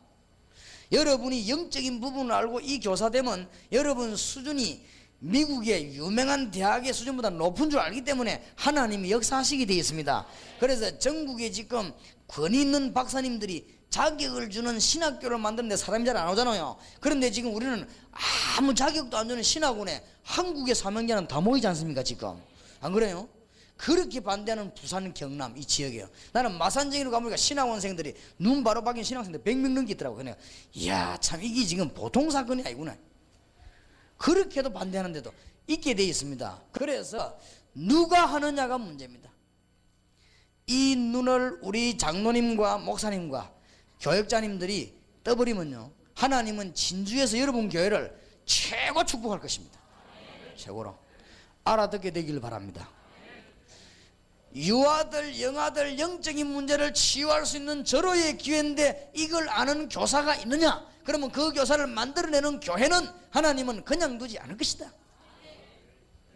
여러분이 영적인 부분을 알고 이 교사 되면 여러분 수준이 미국의 유명한 대학의 수준보다 높은 줄 알기 때문에 하나님이 역사하시게 되어 있습니다. 그래서 전국에 지금 권위 있는 박사님들이 자격을 주는 신학교를 만드는데 사람이 잘 안 오잖아요. 그런데 지금 우리는 아무 자격도 안 주는 신학원에 한국의 사명자는 다 모이지 않습니까? 지금 안 그래요? 그렇게 반대하는 부산 경남 이 지역이에요. 나는 마산정으로 가보니까 신학원생들이 눈 바로 박인 신학생들 100명 넘게 있더라고요. 그냥 이야 참 이게 지금 보통 사건이 아니구나. 그렇게도 반대하는데도 있게 되어 있습니다. 그래서 누가 하느냐가 문제입니다. 이 눈을 우리 장로님과 목사님과 교역자님들이 떠버리면요 하나님은 진주에서 여러분 교회를 최고 축복할 것입니다. 최고로 알아듣게 되길 바랍니다. 유아들 영아들 영적인 문제를 치유할 수 있는 절호의 기회인데 이걸 아는 교사가 있느냐? 그러면 그 교사를 만들어내는 교회는 하나님은 그냥 두지 않을 것이다.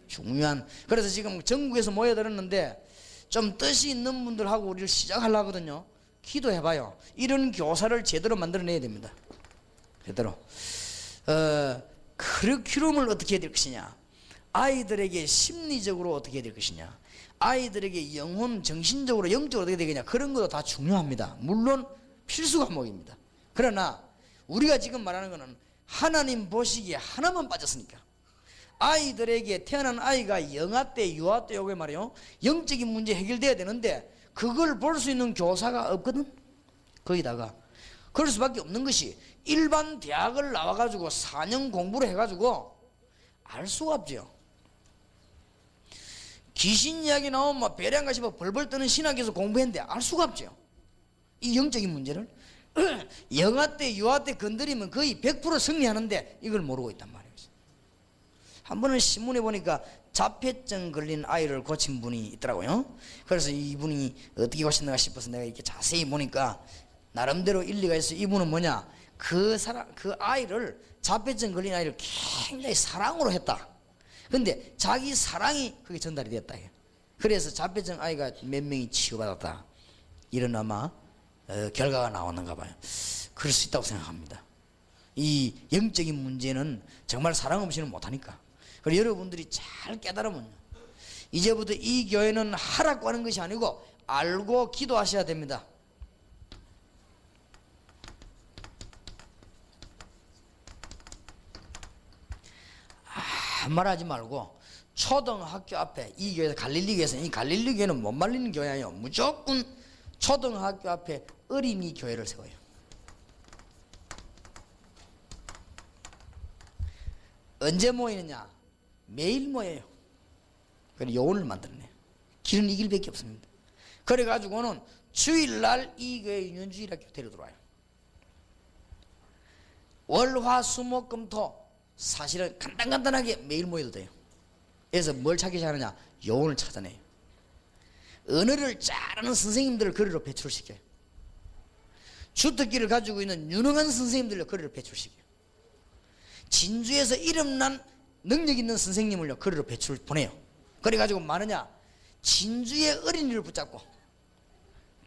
중요한. 그래서 지금 전국에서 모여들었는데 좀 뜻이 있는 분들하고 우리를 시작하려고 하거든요. 기도해봐요. 이런 교사를 제대로 만들어내야 됩니다. 제대로. 커리큘럼을 어떻게 해야 될 것이냐, 아이들에게 심리적으로 어떻게 해야 될 것이냐, 아이들에게 영혼, 정신적으로, 영적으로 어떻게 되겠냐, 그런 것도 다 중요합니다. 물론 필수 과목입니다. 그러나 우리가 지금 말하는 것은 하나님 보시기에 하나만 빠졌으니까. 아이들에게 태어난 아이가 영아 때 유아 때 요게 말이요 영적인 문제 해결돼야 되는데 그걸 볼 수 있는 교사가 없거든. 거기다가 그럴 수밖에 없는 것이 일반 대학을 나와가지고 4년 공부를 해가지고 알 수가 없죠. 귀신 이야기 나오면 뭐 배량가 싶어 벌벌 떠는 신학에서 공부했는데 알 수가 없죠. 이 영적인 문제를 영아 때 유아 때 건드리면 거의 100% 승리하는데 이걸 모르고 있단 말이에요. 한 번은 신문에 보니까 자폐증 걸린 아이를 고친 분이 있더라고요. 그래서 이분이 어떻게 고쳤는가 싶어서 내가 이렇게 자세히 보니까 나름대로 일리가 있어. 이분은 뭐냐, 그 아이를, 자폐증 걸린 아이를 굉장히 사랑으로 했다. 근데 자기 사랑이 그게 전달이 됐다. 그래서 자폐증 아이가 몇 명이 치유받았다. 이런 아마 결과가 나왔는가 봐요. 그럴 수 있다고 생각합니다. 이 영적인 문제는 정말 사랑 없이는 못하니까. 그리고 여러분들이 잘 깨달으면 이제부터 이 교회는 하라고 하는 것이 아니고 알고 기도하셔야 됩니다. 아무 말 하지 말고 초등학교 앞에, 이 교회에서 갈릴리 교회에서, 이 갈릴리 교회는 못 말리는 교회예요. 무조건 초등학교 앞에 어린이 교회를 세워요. 언제 모이느냐? 매일 모여요. 그래서 요원을 만들어내요. 길은 이 길밖에 없습니다. 그래가지고는 주일날 이 교회 유년주일학교 데려들어와요. 월화수목금토 사실은 간단하게 매일 모여도 돼요. 그래서 뭘 찾기 시작하느냐? 요원을 찾아내요. 언어를 잘하는 선생님들을 거리로 배출시켜요. 주특기를 가지고 있는 유능한 선생님들을 거리로 배출시켜요. 진주에서 이름난 능력 있는 선생님을요 거리로 배출 보내요. 그래가지고 뭐하느냐? 진주의 어린이를 붙잡고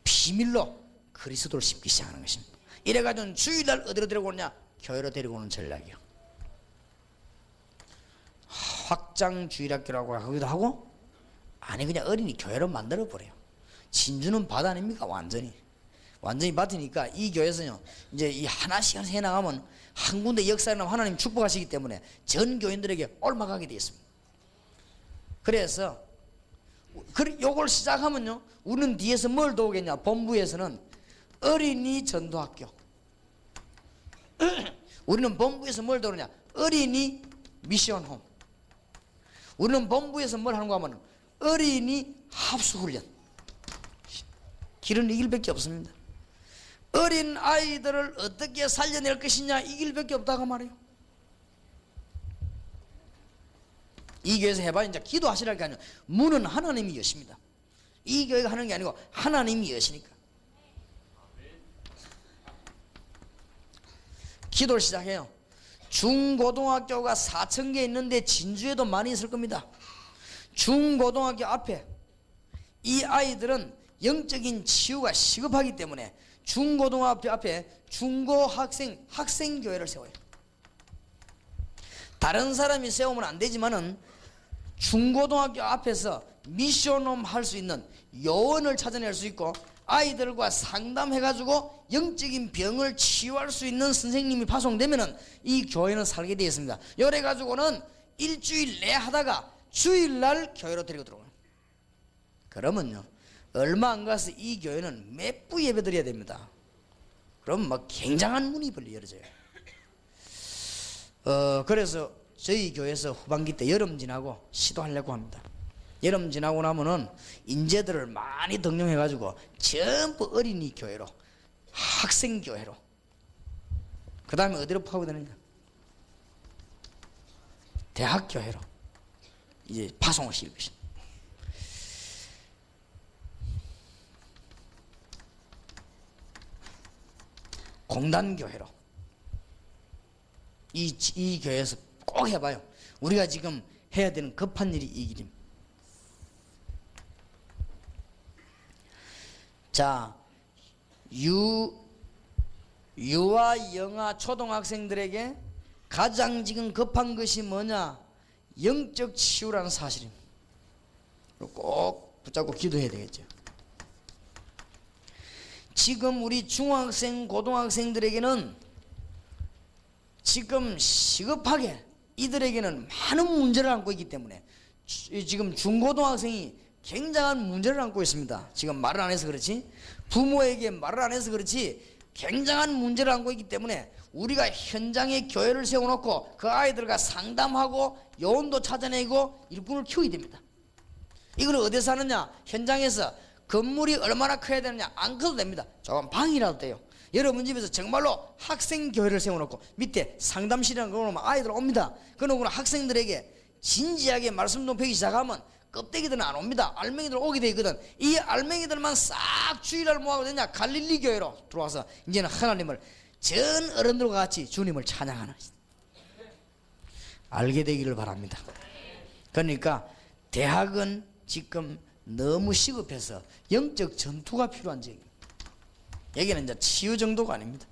비밀로 그리스도를 심기 시작하는 것입니다. 이래가지고 주일날 어디로 데리고 오느냐? 교회로 데리고 오는 전략이요. 확장 주일학교라고 하기도 하고, 아니 그냥 어린이 교회로 만들어 버려요. 진주는 밭 아닙니까? 완전히 밭이니까 이 교회에서요 이제 이 하나씩 해 나가면 한 군데 역사에 나면 하나님 축복하시기 때문에 전 교인들에게 옮아가게 되어 있습니다. 그래서 요걸 시작하면요 우리는 뒤에서 뭘 도우겠냐? 본부에서는 어린이 전도학교, 우리는 본부에서 뭘 도우느냐? 어린이 미션홈. 우리는 본부에서 뭘 하는가 하면 어린이 합수훈련. 길은 이 길밖에 없습니다. 어린 아이들을 어떻게 살려낼 것이냐, 이 길밖에 없다고 말이에요. 이 교회에서 해봐. 이제 기도하시라는 게 아니고 문은 하나님이 여십니다. 이 교회가 하는 게 아니고 하나님이 여시니까 기도를 시작해요. 중고등학교가 4,000개 있는데 진주에도 많이 있을 겁니다. 중고등학교 앞에 이 아이들은 영적인 치유가 시급하기 때문에 중고등학교 앞에 중고학생 학생교회를 세워요. 다른 사람이 세우면 안 되지만은 중고등학교 앞에서 미션홈 할 수 있는 요원을 찾아낼 수 있고, 아이들과 상담해가지고 영적인 병을 치유할 수 있는 선생님이 파송되면은 이 교회는 살게 되어 있습니다. 이래가지고는 일주일 내 하다가 주일날 교회로 데리고 들어와요. 그러면요 얼마 안 가서 이 교회는 몇 부 예배 드려야 됩니다. 그럼 막 굉장한 문이 열려져요. 그래서 저희 교회에서 후반기 때 여름 지나고 시도하려고 합니다. 여름 지나고 나면은 인재들을 많이 등용해 가지고 전부 어린이 교회로, 학생 교회로, 그 다음에 어디로 파고드느냐? 대학 교회로 이제 파송을 시킬 것입니다. 공단 교회로 이 교회에서 꼭 해봐요. 우리가 지금 해야 되는 급한 일이 이 길입니다. 자, 유아 영아 초등학생들에게 가장 지금 급한 것이 뭐냐? 영적 치유라는 사실입니다. 꼭 붙잡고 기도해야 되겠죠. 지금 우리 중학생 고등학생들에게는 지금 시급하게 이들에게는 많은 문제를 안고 있기 때문에 지금 중고등학생이 굉장한 문제를 안고 있습니다. 지금 말을 안 해서 그렇지, 부모에게 말을 안 해서 그렇지 굉장한 문제를 안고 있기 때문에 우리가 현장에 교회를 세워놓고 그 아이들과 상담하고 요원도 찾아내고 일꾼을 키워야 됩니다. 이걸 어디서 하느냐? 현장에서. 건물이 얼마나 커야 되느냐? 안 커도 됩니다. 조금 방이라도 돼요. 여러분 집에서 정말로 학생교회를 세워놓고 밑에 상담실이라는 거 놓으면 아이들 옵니다. 그러고 학생들에게 진지하게 말씀 좀 배우기 시작하면 껍데기들은 안 옵니다. 알맹이들 오게 돼 있거든. 이 알맹이들만 싹 주일날 뭐하고 되냐? 갈릴리 교회로 들어와서 이제는 하나님을 전 어른들과 같이 주님을 찬양하는, 알게 되기를 바랍니다. 그러니까 대학은 지금 너무 시급해서 영적 전투가 필요한 지역입니다. 여기는 이제 치유 정도가 아닙니다.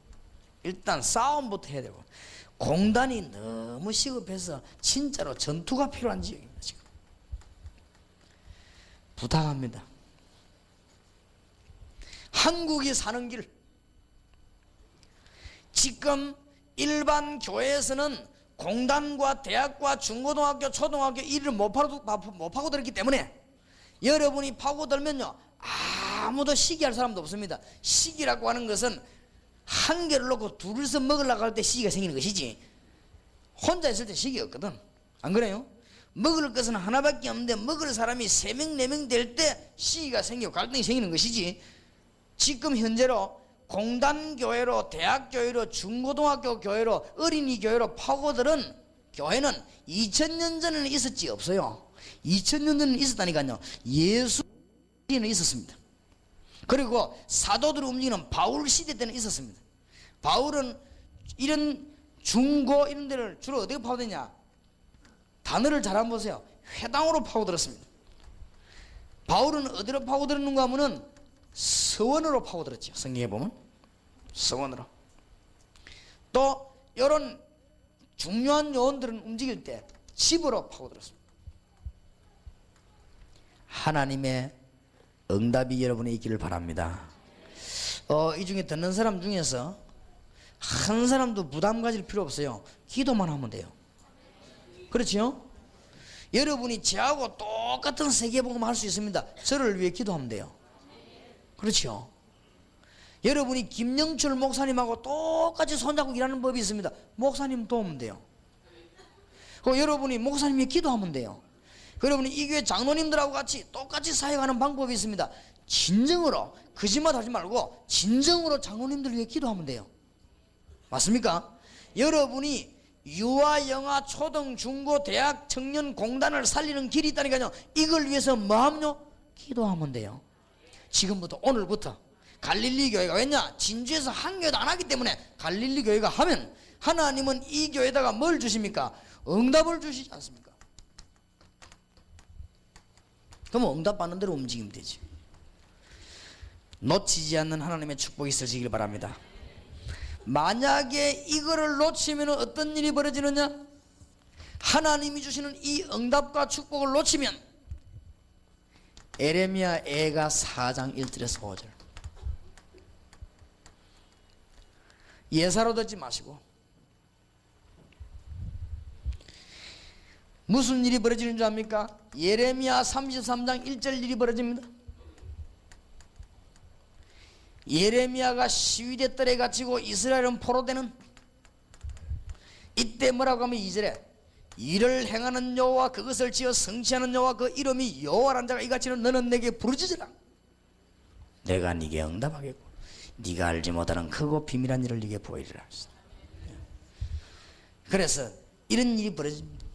일단 싸움부터 해야 되고, 공단이 너무 시급해서 진짜로 전투가 필요한 지역입니다. 지금 부탁합니다. 한국이 사는 길, 지금 일반 교회에서는 공단과 대학과 중고등학교, 초등학교 일을 못 파고들었기 때문에 여러분이 파고들면요 아무도 시기할 사람도 없습니다. 시기라고 하는 것은 한 개를 놓고 둘이서 먹으려고 할 때 시기가 생기는 것이지, 혼자 있을 때 시기 없거든. 안 그래요? 먹을 것은 하나밖에 없는데 먹을 사람이 3명 4명 될 때 시기가 생기고 갈등이 생기는 것이지, 지금 현재로 공단교회로, 대학교회로, 중고등학교 교회로, 어린이 교회로 파고들은 교회는 2000년 전에는 있었지 없어요. 2000년 전에는 있었다니까요. 예수는 있었습니다. 그리고 사도들이 움직이는 바울 시대 때는 있었습니다. 바울은 이런 중고 이런 데를 주로 어디에 파고드냐? 단어를 잘 한번 보세요. 회당으로 파고들었습니다. 바울은 어디로 파고들었는가 하면은 서원으로 파고들었죠. 성경에 보면 서원으로. 또 이런 중요한 요원들은 움직일 때 집으로 파고들었습니다. 하나님의 응답이 여러분에 있기를 바랍니다. 이 중에 듣는 사람 중에서 한 사람도 부담 가질 필요 없어요. 기도만 하면 돼요. 그렇지요? 여러분이 저하고 똑같은 세계복음 할 수 있습니다. 저를 위해 기도하면 돼요. 그렇죠? 여러분이 김영철 목사님하고 똑같이 손잡고 일하는 법이 있습니다. 목사님 도우면 돼요. 그리고 여러분이 목사님이 기도하면 돼요. 여러분이 이 교회 장로님들하고 같이 똑같이 사역하는 방법이 있습니다. 진정으로, 거짓말 하지 말고 진정으로 장로님들 위해 기도하면 돼요. 맞습니까? 여러분이 유아, 영아, 초등, 중고, 대학, 청년 공단을 살리는 길이 있다니까요. 이걸 위해서 뭐 하면요? 기도하면 돼요. 지금부터, 오늘부터 갈릴리 교회가, 왜냐? 진주에서 한 교회도 안 하기 때문에 갈릴리 교회가 하면 하나님은 이 교회에다가 뭘 주십니까? 응답을 주시지 않습니까? 그러면 응답 받는 대로 움직이면 되지. 놓치지 않는 하나님의 축복이 있으시길 바랍니다. 만약에 이거를 놓치면 어떤 일이 벌어지느냐? 하나님이 주시는 이 응답과 축복을 놓치면 에레미야 애가 4장 1절에서 5절, 예사로 듣지 마시고 무슨 일이 벌어지는 줄 압니까? 예레미야 33장 1절 일이 벌어집니다. 예레미야가 시위대 뜰에 갇히고 이스라엘은 포로되는 이때 뭐라고 하면 2절에 이를 행하는 여호와, 그것을 지어 성취하는 여호와, 그 이름이 여호와라는 자가 이같이는 너는 내게 부르짖으라. 내가 네게 응답하겠고 네가 알지 못하는 크고 비밀한 일을 네게 보이리라. 그래서 이런 일이 벌어집니다.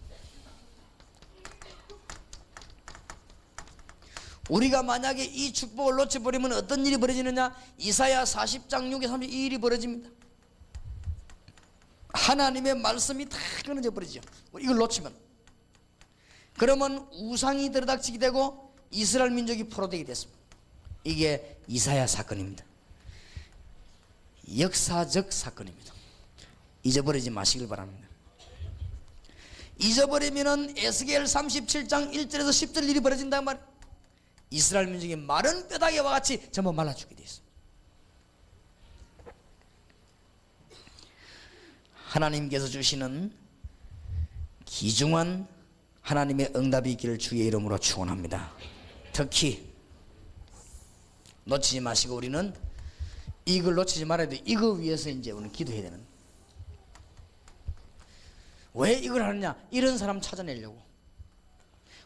우리가 만약에 이 축복을 놓쳐버리면 어떤 일이 벌어지느냐? 이사야 40장 6에 32 이 일이 벌어집니다. 하나님의 말씀이 다 끊어져 버리죠. 이걸 놓치면. 그러면 우상이 들어닥치게 되고 이스라엘 민족이 포로되게 됐습니다. 이게 이사야 사건입니다. 역사적 사건입니다. 잊어버리지 마시길 바랍니다. 잊어버리면 에스겔 37장 1절에서 10절 일이 벌어진단 말이에요. 이스라엘 민족이 마른 뼈다귀와 같이 전부 말라 죽게 되어 있습니다. 하나님께서 주시는 귀중한 하나님의 응답이 있기를 주의 이름으로 축원합니다. 특히 놓치지 마시고 우리는 이걸 놓치지 말아야 돼. 이거 위해서 이제 우리는 기도해야 되는. 왜 이걸 하느냐? 이런 사람 찾아내려고.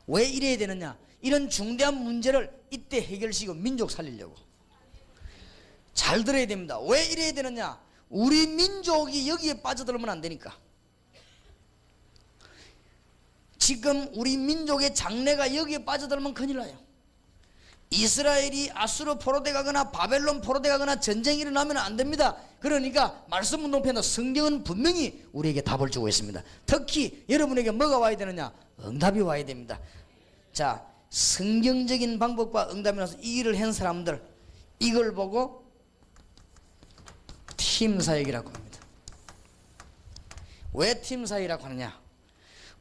왜 이래야 되느냐? 이런 중대한 문제를 이때 해결시키고 민족 살리려고. 잘 들어야 됩니다. 왜 이래야 되느냐? 우리 민족이 여기에 빠져들면 안 되니까. 지금 우리 민족의 장래가 여기에 빠져들면 큰일 나요. 이스라엘이 아수르 포로돼 가거나 바벨론 포로돼 가거나 전쟁이 일어나면 안 됩니다. 그러니까 말씀 운동편에 성경은 분명히 우리에게 답을 주고 있습니다. 특히 여러분에게 뭐가 와야 되느냐? 응답이 와야 됩니다. 자, 성경적인 방법과 응답이 나서 이 일을 한 사람들, 이걸 보고 팀사역이라고 합니다. 왜 팀사역이라고 하느냐?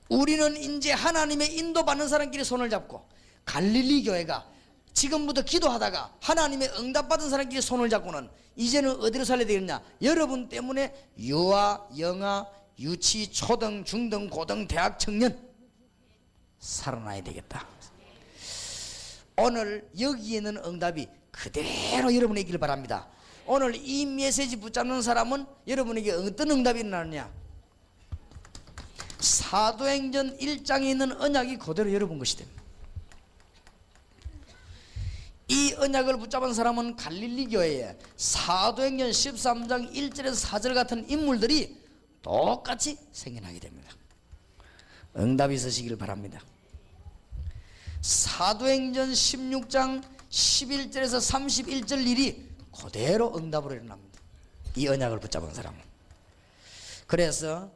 우리는 이제 하나님의 인도받는 사람끼리 손을 잡고 갈릴리 교회가 지금부터 기도하다가 하나님의 응답받은 사람끼리 손을 잡고는 이제는 어디로 살려야 되겠냐? 여러분 때문에 유아, 영아, 유치, 초등, 중등, 고등, 대학 청년 살아나야 되겠다. 오늘 여기에는 응답이 그대로 여러분에게 있기를 바랍니다. 오늘 이 메시지 붙잡는 사람은 여러분에게 어떤 응답이 일어나느냐? 사도행전 1장에 있는 언약이 그대로 여러분 것이 됩니다. 이 언약을 붙잡은 사람은 갈릴리 교회에 사도행전 13장 1절에서 4절 같은 인물들이 똑같이 생겨나게 됩니다. 응답이 있으시기를 바랍니다. 사도행전 16장 11절에서 31절 일이 그대로 응답으로 일어납니다. 이 언약을 붙잡은 사람은. 그래서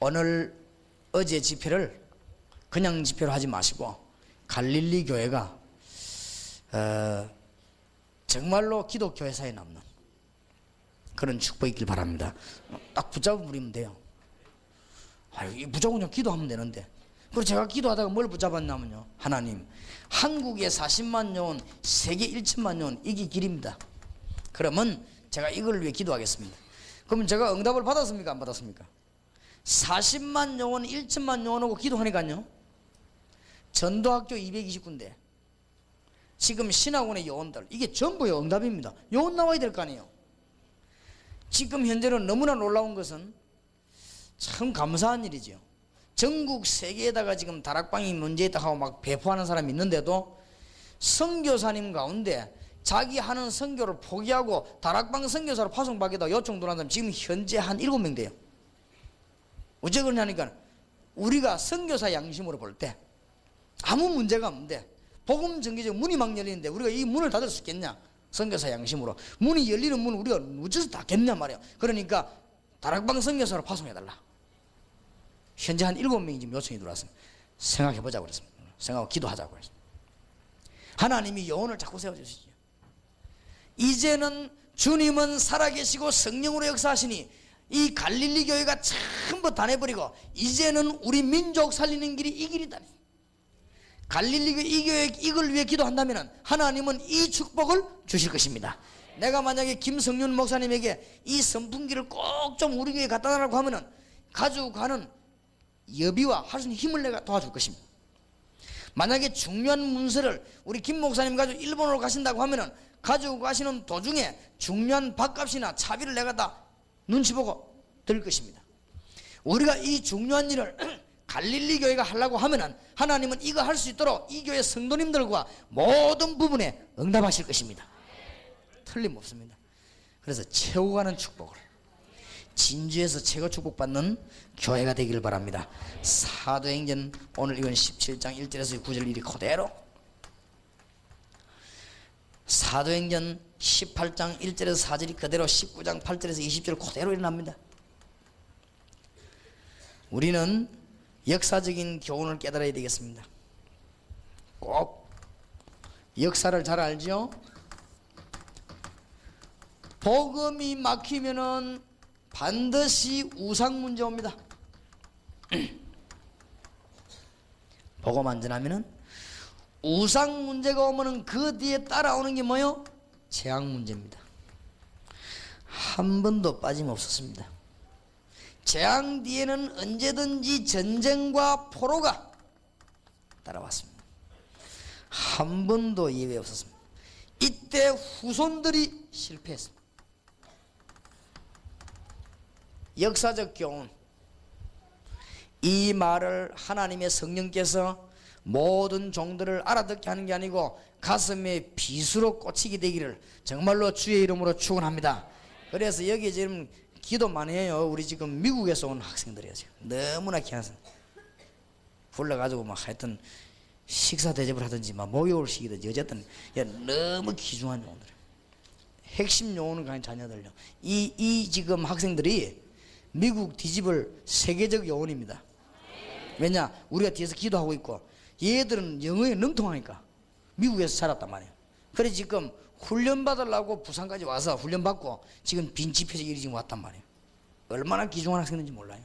오늘 어제 집회를 그냥 집회로 하지 마시고 갈릴리 교회가 정말로 기독교회사에 남는 그런 축복이 있길 바랍니다. 딱 붙잡아 버리면 돼요. 이 붙잡고 그냥 기도하면 되는데. 그리고 제가 기도하다가 뭘 붙잡았냐면요, 하나님, 한국에 40만 yon, 세계 1천만 yon, 이게 길입니다. 그러면 제가 이걸 위해 기도하겠습니다. 그러면 제가 응답을 받았습니까? 안 받았습니까? 40만 yon, 1천만 yon하고 기도하니까요, 전도학교 220군데, 지금 신학원의 요원들, 이게 전부 응답입니다. 요원 나와야 될 거 아니에요. 지금 현재는 너무나 놀라운 것은 참 감사한 일이죠. 전국 세계에다가 지금 다락방이 문제있다 하고 막 배포하는 사람이 있는데도 선교사님 가운데 자기 하는 선교를 포기하고 다락방 선교사로 파송받겠다 요청 들어온 사람 지금 현재 한 7명 돼요. 어째 그러냐니까 우리가 선교사 양심으로 볼 때 아무 문제가 없는데 복음 전개적 문이 막 열리는데 우리가 이 문을 닫을 수 있겠냐? 선교사 양심으로 문이 열리는 문을 우리가 어째서 닫겠냐 말이야. 그러니까 다락방 선교사로 파송해달라. 현재 한 7명이 지금 요청이 들어왔습니다. 생각해보자고 그랬습니다. 생각하고 기도하자고 그랬습니다. 하나님이 영혼을 자꾸 세워주시죠. 이제는 주님은 살아계시고 성령으로 역사하시니 이 갈릴리 교회가 전부 다 내버리고 이제는 우리 민족 살리는 길이 이 길이다. 갈릴리 교회 이 교회 이걸 위해 기도한다면 하나님은 이 축복을 주실 것입니다. 내가 만약에 김성윤 목사님에게 이 선풍기를 꼭 좀 우리 교회에 갖다 놔라고 하면은 가지고 가는 여비와 할 수 있는 힘을 내가 도와줄 것입니다. 만약에 중요한 문서를 우리 김 목사님 가지고 일본으로 가신다고 하면은 가지고 가시는 도중에 중요한 밥값이나 차비를 내가 다 눈치 보고 드릴 것입니다. 우리가 이 중요한 일을 갈릴리 교회가 하려고 하면은 하나님은 이거 할 수 있도록 이 교회 성도님들과 모든 부분에 응답하실 것입니다. 틀림없습니다. 그래서 최고 가는 축복을 진주에서 최고 축복받는 교회가 되기를 바랍니다. 사도행전 오늘 이건 17장 1절에서 9절 일이 그대로, 사도행전 18장 1절에서 4절이 그대로 19장 8절에서 20절 그대로 일어납니다. 우리는 역사적인 교훈을 깨달아야 되겠습니다. 꼭 역사를 잘 알죠? 복음이 막히면은 반드시 우상 문제 옵니다. 복음 안전하면은 우상 문제가 오면은 그 뒤에 따라오는 게 뭐요? 재앙 문제입니다. 한 번도 빠짐없었습니다. 재앙 뒤에는 언제든지 전쟁과 포로가 따라왔습니다. 한 번도 예외 없었습니다. 이때 후손들이 실패했습니다. 역사적 교훈, 이 말을 하나님의 성령께서 모든 종들을 알아듣게 하는 게 아니고 가슴에 비수로 꽂히게 되기를 정말로 주의 이름으로 축원합니다. 그래서 여기 지금 기도 많이 해요. 우리 지금 미국에서 온 학생들이에요. 지금 너무나 귀한 불러가지고 막 하여튼 식사 대접을 하든지 막 목욕식이든지 어쨌든 너무 귀중한 용어들, 핵심 용어는 가진 자녀들요. 이 지금 학생들이 미국 뒤집을 세계적 요원입니다. 왜냐? 우리가 뒤에서 기도하고 있고 얘들은 영어에 능통하니까 미국에서 자랐단 말이에요. 그래서 지금 훈련 받으려고 부산까지 와서 훈련 받고 지금 빈집해서 이리 지금 왔단 말이에요. 얼마나 귀중한 학생인지 몰라요.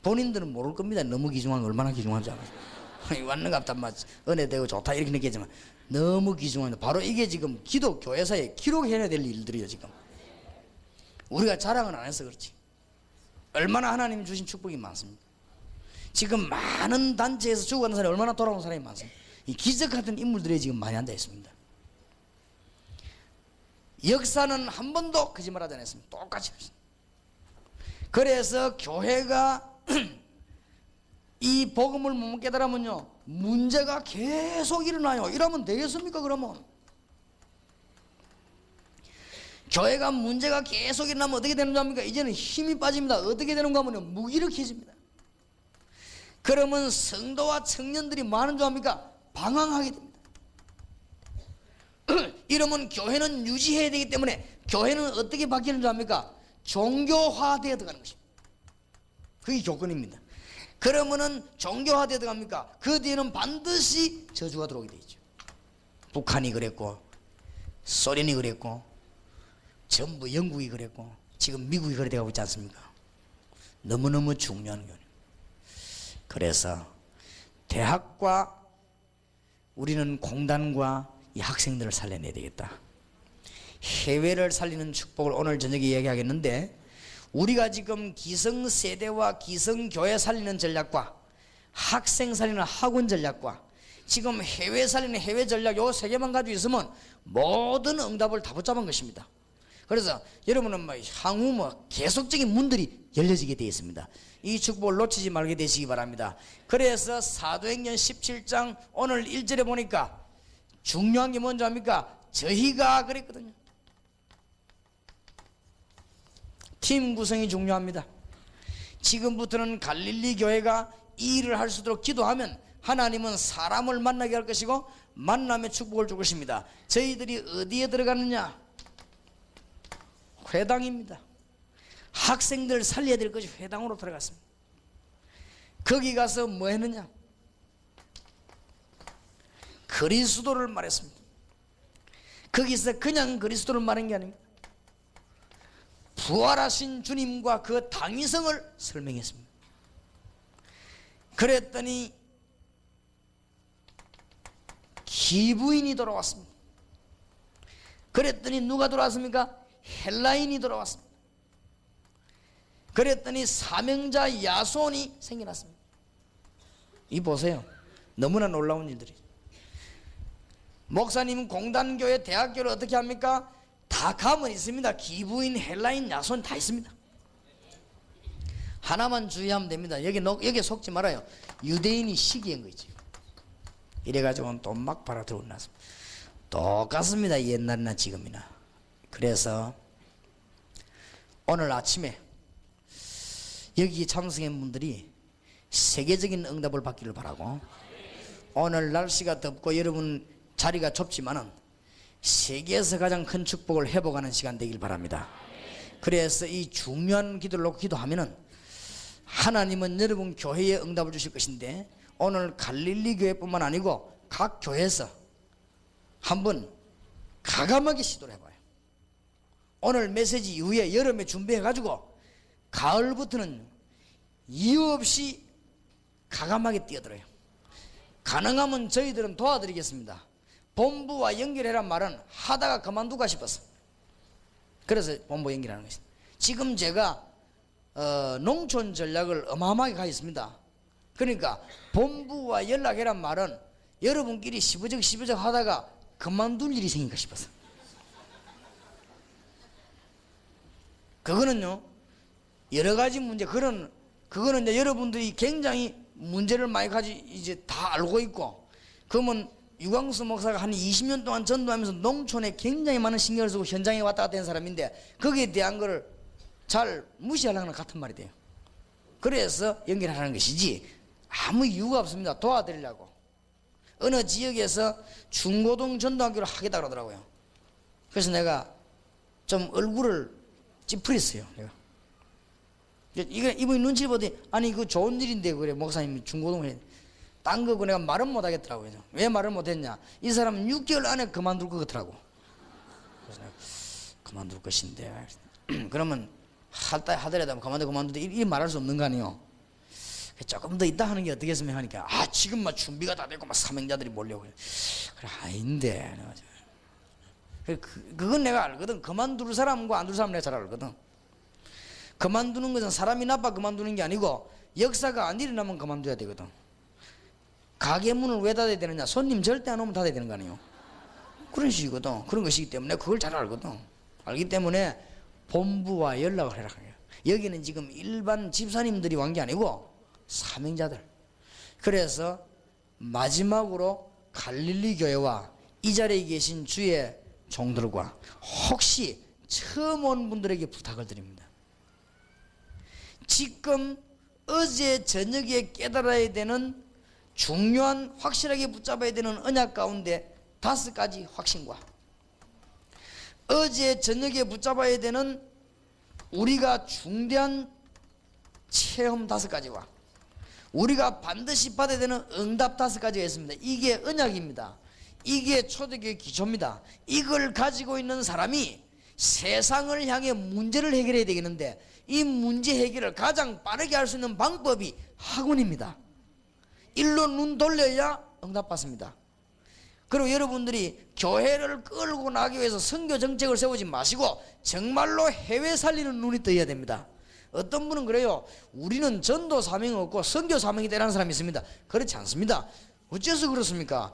본인들은 모를 겁니다. 너무 귀중한, 얼마나 귀중한지 알아요. 왔는갑다 막 은혜 되고 좋다 이렇게 느끼지만 너무 귀중합니다. 바로 이게 지금 기도 교회사에 기록해야 될 일들이에요. 지금 우리가 자랑은 안 해서 그렇지 얼마나 하나님이 주신 축복이 많습니다. 지금 많은 단체에서 죽어가는 사람이 얼마나 돌아온 사람이 많습니다. 이 기적 같은 인물들이 지금 많이 앉아 있습니다. 역사는 한 번도 거짓말하지 않았습니다. 똑같이 했습니다. 그래서 교회가 이 복음을 못 깨달으면요 문제가 계속 일어나요. 이러면 되겠습니까? 그러면 교회가 문제가 계속 일어나면 어떻게 되는 줄 압니까? 이제는 힘이 빠집니다. 어떻게 되는가 하면 무기력해집니다. 그러면 성도와 청년들이 뭐 하는 줄 압니까? 방황하게 됩니다. 이러면 교회는 유지해야 되기 때문에 교회는 어떻게 바뀌는 줄 압니까? 종교화되어 들어가는 것입니다. 그게 조건입니다. 그러면은 종교화되어 들어갑니까? 그 뒤에는 반드시 저주가 들어오게 되죠. 북한이 그랬고 소련이 그랬고 전부 영국이 그랬고 지금 미국이 그래 되고 있지 않습니까? 너무너무 중요한 거예요. 그래서 대학과 우리는 공단과 이 학생들을 살려내야 되겠다. 해외를 살리는 축복을 오늘 저녁에 이야기하겠는데 우리가 지금 기성세대와 기성교회 살리는 전략과 학생 살리는 학원 전략과 지금 해외 살리는 해외 전략 요 세 개만 가지고 있으면 모든 응답을 다 붙잡은 것입니다. 그래서 여러분은 향후 계속적인 문들이 열려지게 되어 있습니다. 이 축복을 놓치지 말게 되시기 바랍니다. 그래서 사도행전 17장 오늘 1절에 보니까 중요한 게 뭔지 압니까? 저희가 그랬거든요. 팀 구성이 중요합니다. 지금부터는 갈릴리 교회가 이 일을 할 수 있도록 기도하면 하나님은 사람을 만나게 할 것이고 만남의 축복을 줄 것입니다. 저희들이 어디에 들어가느냐? 회당입니다. 학생들 살려야 될 것이 회당으로 들어갔습니다. 거기 가서 뭐 했느냐? 그리스도를 말했습니다. 거기서 그냥 그리스도를 말한 게 아닙니다. 부활하신 주님과 그 당위성을 설명했습니다. 그랬더니 기부인이 돌아왔습니다. 그랬더니 누가 돌아왔습니까? 헬라인이 돌아왔습니다. 그랬더니 사명자 야손이 생겨났습니다. 이 보세요. 너무나 놀라운 일들이. 목사님 공단교회 대학교를 어떻게 합니까? 다 가면 있습니다. 기부인 헬라인 야손 다 있습니다. 하나만 주의하면 됩니다. 여기 속지 말아요. 유대인이 시기한 거지. 이래가지고 돈 막 팔아 들어오고 났습니다. 똑같습니다. 옛날이나 지금이나. 그래서 오늘 아침에 여기 참석한 분들이 세계적인 응답을 받기를 바라고, 오늘 날씨가 덥고 여러분 자리가 좁지만은 세계에서 가장 큰 축복을 회복하는 시간 되길 바랍니다. 그래서 이 중요한 기도를 놓고 기도하면은 하나님은 여러분 교회에 응답을 주실 것인데, 오늘 갈릴리 교회뿐만 아니고 각 교회에서 한번 가감하게 시도를 해봐요. 오늘 메시지 이후에 여름에 준비해가지고 가을부터는 이유 없이 가감하게 뛰어들어요. 가능하면 저희들은 도와드리겠습니다. 본부와 연결해란 말은 하다가 그만두가 싶어서 그래서 본부 연기라는 것입니다. 지금 제가 농촌 전략을 어마어마하게 가졌습니다. 그러니까 본부와 연락해란 말은 여러분끼리 시부적 하다가 그만둘 일이 생긴가 싶어서. 그거는요, 여러 가지 문제, 그거는 이제 여러분들이 굉장히 문제를 많이 이제 다 알고 있고, 그러면 유광수 목사가 한 20년 동안 전도하면서 농촌에 굉장히 많은 신경을 쓰고 현장에 왔다 갔다 한 사람인데, 거기에 대한 거를 잘 무시하려는 것 같은 말이 돼요. 그래서 연결하는 것이지 아무 이유가 없습니다. 도와드리려고. 어느 지역에서 중고등 전도학교를 하겠다 그러더라고요. 그래서 내가 좀 얼굴을 찌푸렸어요. 내가 이분이 눈치를 보더니, 아니 그 좋은 일인데 그래 목사님이 중고등을 해. 딴 거고 내가 말은 못 하겠더라고요. 왜 말을 못 했냐, 이 사람은 6개월 안에 그만둘 것 같더라고. 그래서 내가 그만둘 것인데 그러면 하더라도 그만두는데 이 말할 수 없는 거 아니에요. 조금 더 있다 하는 게 어떻겠으면 하니까, 지금 막 준비가 다 됐고 막 사명자들이 몰려고 그래. 아닌데. 그건 내가 알거든. 그만둘 사람과 안 둘 사람 내가 잘 알거든. 그만두는 것은 사람이 나빠 그만두는 게 아니고 역사가 안 일어나면 그만둬야 되거든. 가게 문을 왜 닫아야 되느냐, 손님 절대 안 오면 닫아야 되는 거 아니에요. 그런 식이거든. 그런 것이기 때문에 그걸 잘 알거든. 알기 때문에 본부와 연락을 해라. 여기는 지금 일반 집사님들이 왕 게 아니고 사명자들. 그래서 마지막으로 갈릴리 교회와 이 자리에 계신 주의 종들과 혹시 처음 온 분들에게 부탁을 드립니다. 지금 어제 저녁에 깨달아야 되는 중요한, 확실하게 붙잡아야 되는 언약 가운데 5가지 확신과 어제 저녁에 붙잡아야 되는 우리가 중대한 체험 5가지와 우리가 반드시 받아야 되는 응답 5가지가 있습니다. 이게 언약입니다. 이게 초대교회 기초입니다. 이걸 가지고 있는 사람이 세상을 향해 문제를 해결해야 되겠는데, 이 문제 해결을 가장 빠르게 할 수 있는 방법이 학원입니다. 일로 눈 돌려야 응답 받습니다. 그리고 여러분들이 교회를 끌고 나가기 위해서 선교 정책을 세우지 마시고 정말로 해외 살리는 눈이 떠야 됩니다. 어떤 분은 그래요. 우리는 전도 사명이 없고 선교 사명이 되라는 사람이 있습니다. 그렇지 않습니다. 어째서 그렇습니까?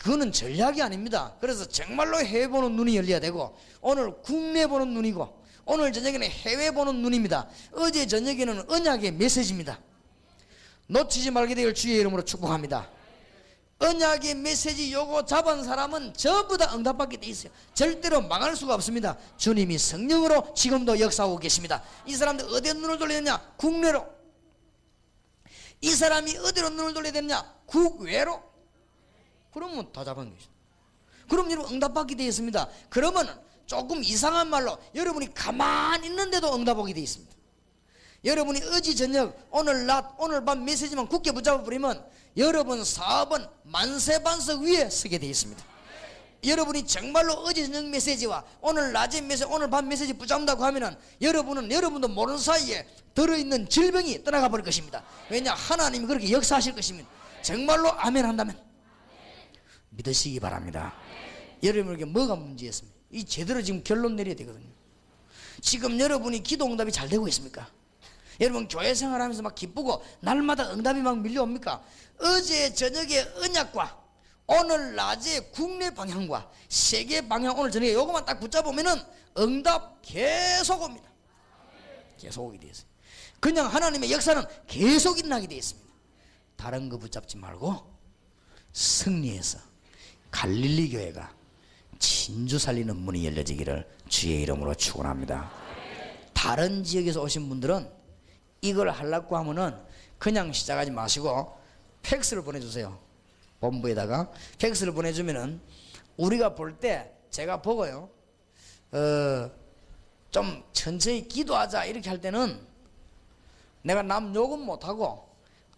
그거는 전략이 아닙니다. 그래서 정말로 해외 보는 눈이 열려야 되고, 오늘 국내 보는 눈이고 오늘 저녁에는 해외 보는 눈입니다. 어제 저녁에는 언약의 메시지입니다. 놓치지 말게 되길 주의 이름으로 축복합니다. 언약의 메시지 요거 잡은 사람은 전부 다 응답받게 돼 있어요. 절대로 망할 수가 없습니다. 주님이 성령으로 지금도 역사하고 계십니다. 이 사람들 어디에 눈을 돌려야 되냐? 국내로. 이 사람이 어디로 눈을 돌려야 되느냐? 국외로. 그러면 다 잡은 것이죠. 그럼 여러분 응답받게 되어 있습니다. 그러면 조금 이상한 말로 여러분이 가만히 있는데도 응답하게 되어 있습니다. 여러분이 어제 저녁, 오늘 낮, 오늘 밤 메시지만 굳게 붙잡아 버리면 여러분 사업은 만세반석 위에 서게 되어 있습니다. 여러분이 정말로 어제 저녁 메시지와 오늘 낮의 메시지, 오늘 밤 메시지 붙잡는다고 하면은 여러분도 모르는 사이에 들어있는 질병이 떠나가 버릴 것입니다. 왜냐? 하나님이 그렇게 역사하실 것입니다. 정말로 아멘 한다면 믿으시기 바랍니다. 여러분에게 뭐가 문제였습니까? 이 제대로 지금 결론 내려야 되거든요. 지금 여러분이 기도 응답이 잘 되고 있습니까? 여러분 교회 생활하면서 막 기쁘고 날마다 응답이 막 밀려옵니까? 어제 저녁에 언약과 오늘 낮에 국내 방향과 세계 방향, 오늘 저녁에 요것만 딱 붙잡으면은 응답 계속 옵니다. 계속 오게 되어 있어요. 그냥 하나님의 역사는 계속 일어나게 되어 있습니다. 다른 거 붙잡지 말고 승리해서 갈릴리 교회가 진주 살리는 문이 열려지기를 주의 이름으로 축원합니다. 다른 지역에서 오신 분들은 이걸 하려고 하면은 그냥 시작하지 마시고 팩스를 보내주세요. 본부에다가 팩스를 보내주면은 우리가 볼 때 제가 보고요, 좀 천천히 기도하자 이렇게 할 때는 내가 남 욕은 못하고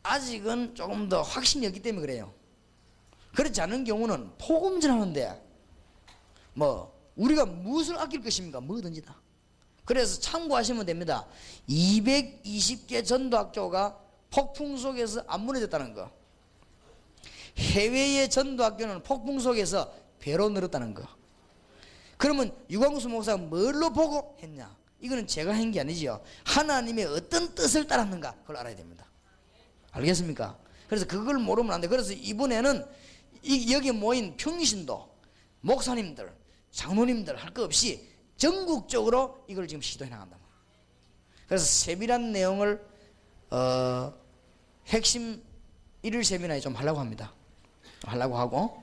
아직은 조금 더 확신이 없기 때문에 그래요. 그렇지 않은 경우는 포금전하는데 뭐 우리가 무엇을 아낄 것입니까? 뭐든지 다. 그래서 참고하시면 됩니다. 220개 전도학교가 폭풍 속에서 안 무너졌다는 거, 해외의 전도학교는 폭풍 속에서 배로 늘었다는 거, 그러면 유광수 목사가 뭘로 보고 했냐? 이거는 제가 한 게 아니지요. 하나님의 어떤 뜻을 따랐는가 그걸 알아야 됩니다. 알겠습니까? 그래서 그걸 모르면 안 돼. 그래서 이번에는 여기 모인 평신도 목사님들 장로님들 할 거 없이 전국적으로 이걸 지금 시도해 나간다. 그래서 세밀한 내용을 핵심 1일 세미나에 좀 하려고 합니다. 하려고 하고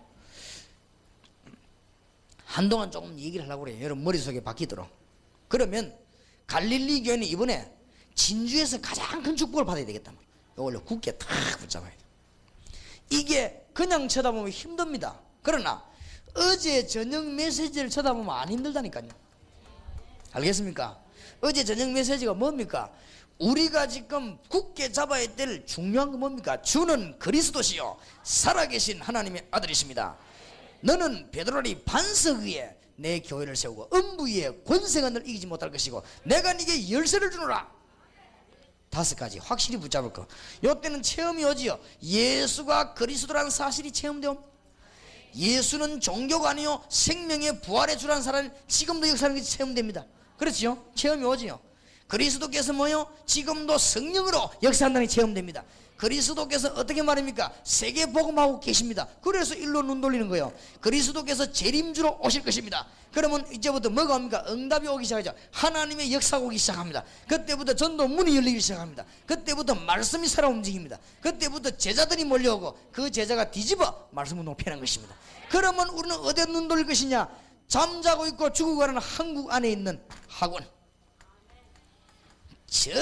한동안 조금 얘기를 하려고 그래요. 여러분 머릿속에 박히도록. 그러면 갈릴리 교회는 이번에 진주에서 가장 큰 축복을 받아야 되겠단 말이에요. 이걸로 굳게 탁 붙잡아야 돼요. 이게 그냥 쳐다보면 힘듭니다. 그러나 어제 저녁 메시지를 쳐다보면 안 힘들다니까요. 알겠습니까? 어제 저녁 메시지가 뭡니까? 우리가 지금 굳게 잡아야 될 중요한 건 뭡니까? 주는 그리스도시요 살아계신 하나님의 아들이십니다. 너는 베드로니 반석 위에 내 교회를 세우고 음부 위에 권세가 널 이기지 못할 것이고 내가 네게 열쇠를 주노라. 5가지 확실히 붙잡을 거. 이때는 체험이 오지요. 예수가 그리스도라는 사실이 체험되옵니다. 예수는 종교가 아니요 생명의 부활의 주라는 사람이 지금도 역사하는 게 체험됩니다. 그렇지요? 체험이 오지요. 그리스도께서 뭐요? 지금도 성령으로 역사한다는 게 체험됩니다. 그리스도께서 어떻게 말입니까? 세계 복음하고 계십니다. 그래서 일로 눈 돌리는 거예요. 그리스도께서 재림주로 오실 것입니다. 그러면 이제부터 뭐가 옵니까? 응답이 오기 시작하죠. 하나님의 역사가 오기 시작합니다. 그때부터 전도 문이 열리기 시작합니다. 그때부터 말씀이 살아 움직입니다. 그때부터 제자들이 몰려오고 그 제자가 뒤집어 말씀을 높이는 것입니다. 그러면 우리는 어디에 눈 돌릴 것이냐? 잠자고 있고 죽어가는 한국 안에 있는 학원, 전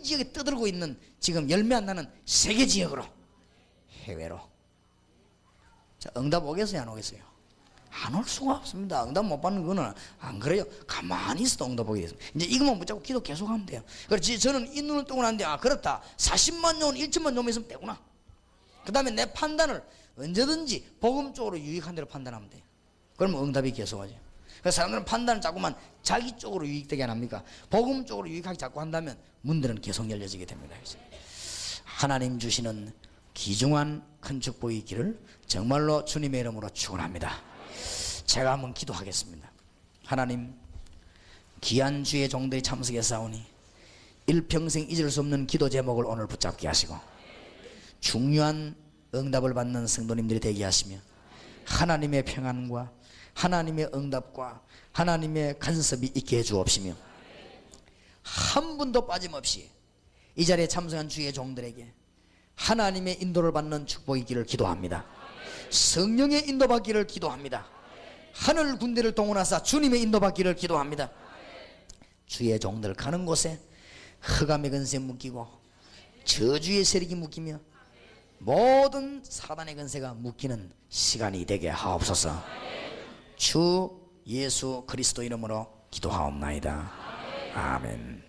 지역에 떠들고 있는 지금 열매 안 나는 세계 지역으로, 해외로. 자, 응답 오겠어요 안 오겠어요? 안 올 수가 없습니다. 응답 못 받는 거는 안 그래요. 가만히 있어도 응답 오겠습니다. 이제 이것만 붙잡고 기도 계속하면 돼요. 그렇지. 저는 이 눈을 뜨고 났는데 아 그렇다 40만 년 1천만 년 있으면 되구나. 그 다음에 내 판단을 언제든지 복음 쪽으로 유익한 대로 판단하면 돼요. 그러면 응답이 계속하죠. 그래서 사람들은 판단을 자꾸만 자기 쪽으로 유익되게 안 합니까? 복음 쪽으로 유익하게 자꾸 한다면 문들은 계속 열려지게 됩니다. 하나님 주시는 귀중한 큰 축복이 있기를 정말로 주님의 이름으로 축원합니다. 제가 한번 기도하겠습니다. 하나님, 귀한 주의 종들이 참석해 싸우니 일평생 잊을 수 없는 기도 제목을 오늘 붙잡게 하시고 중요한 응답을 받는 성도님들이 되게 하시며 하나님의 평안과 하나님의 응답과 하나님의 간섭이 있게 해 주옵시며 한 분도 빠짐없이 이 자리에 참석한 주의 종들에게 하나님의 인도를 받는 축복이 있기를 기도합니다. 성령의 인도받기를 기도합니다. 하늘 군대를 동원하사 주님의 인도받기를 기도합니다. 주의 종들 가는 곳에 흑암의 근세 묶이고 저주의 세력이 묶이며 모든 사단의 근세가 묶이는 시간이 되게 하옵소서. 주 예수 그리스도 이름으로 기도하옵나이다. 아멘.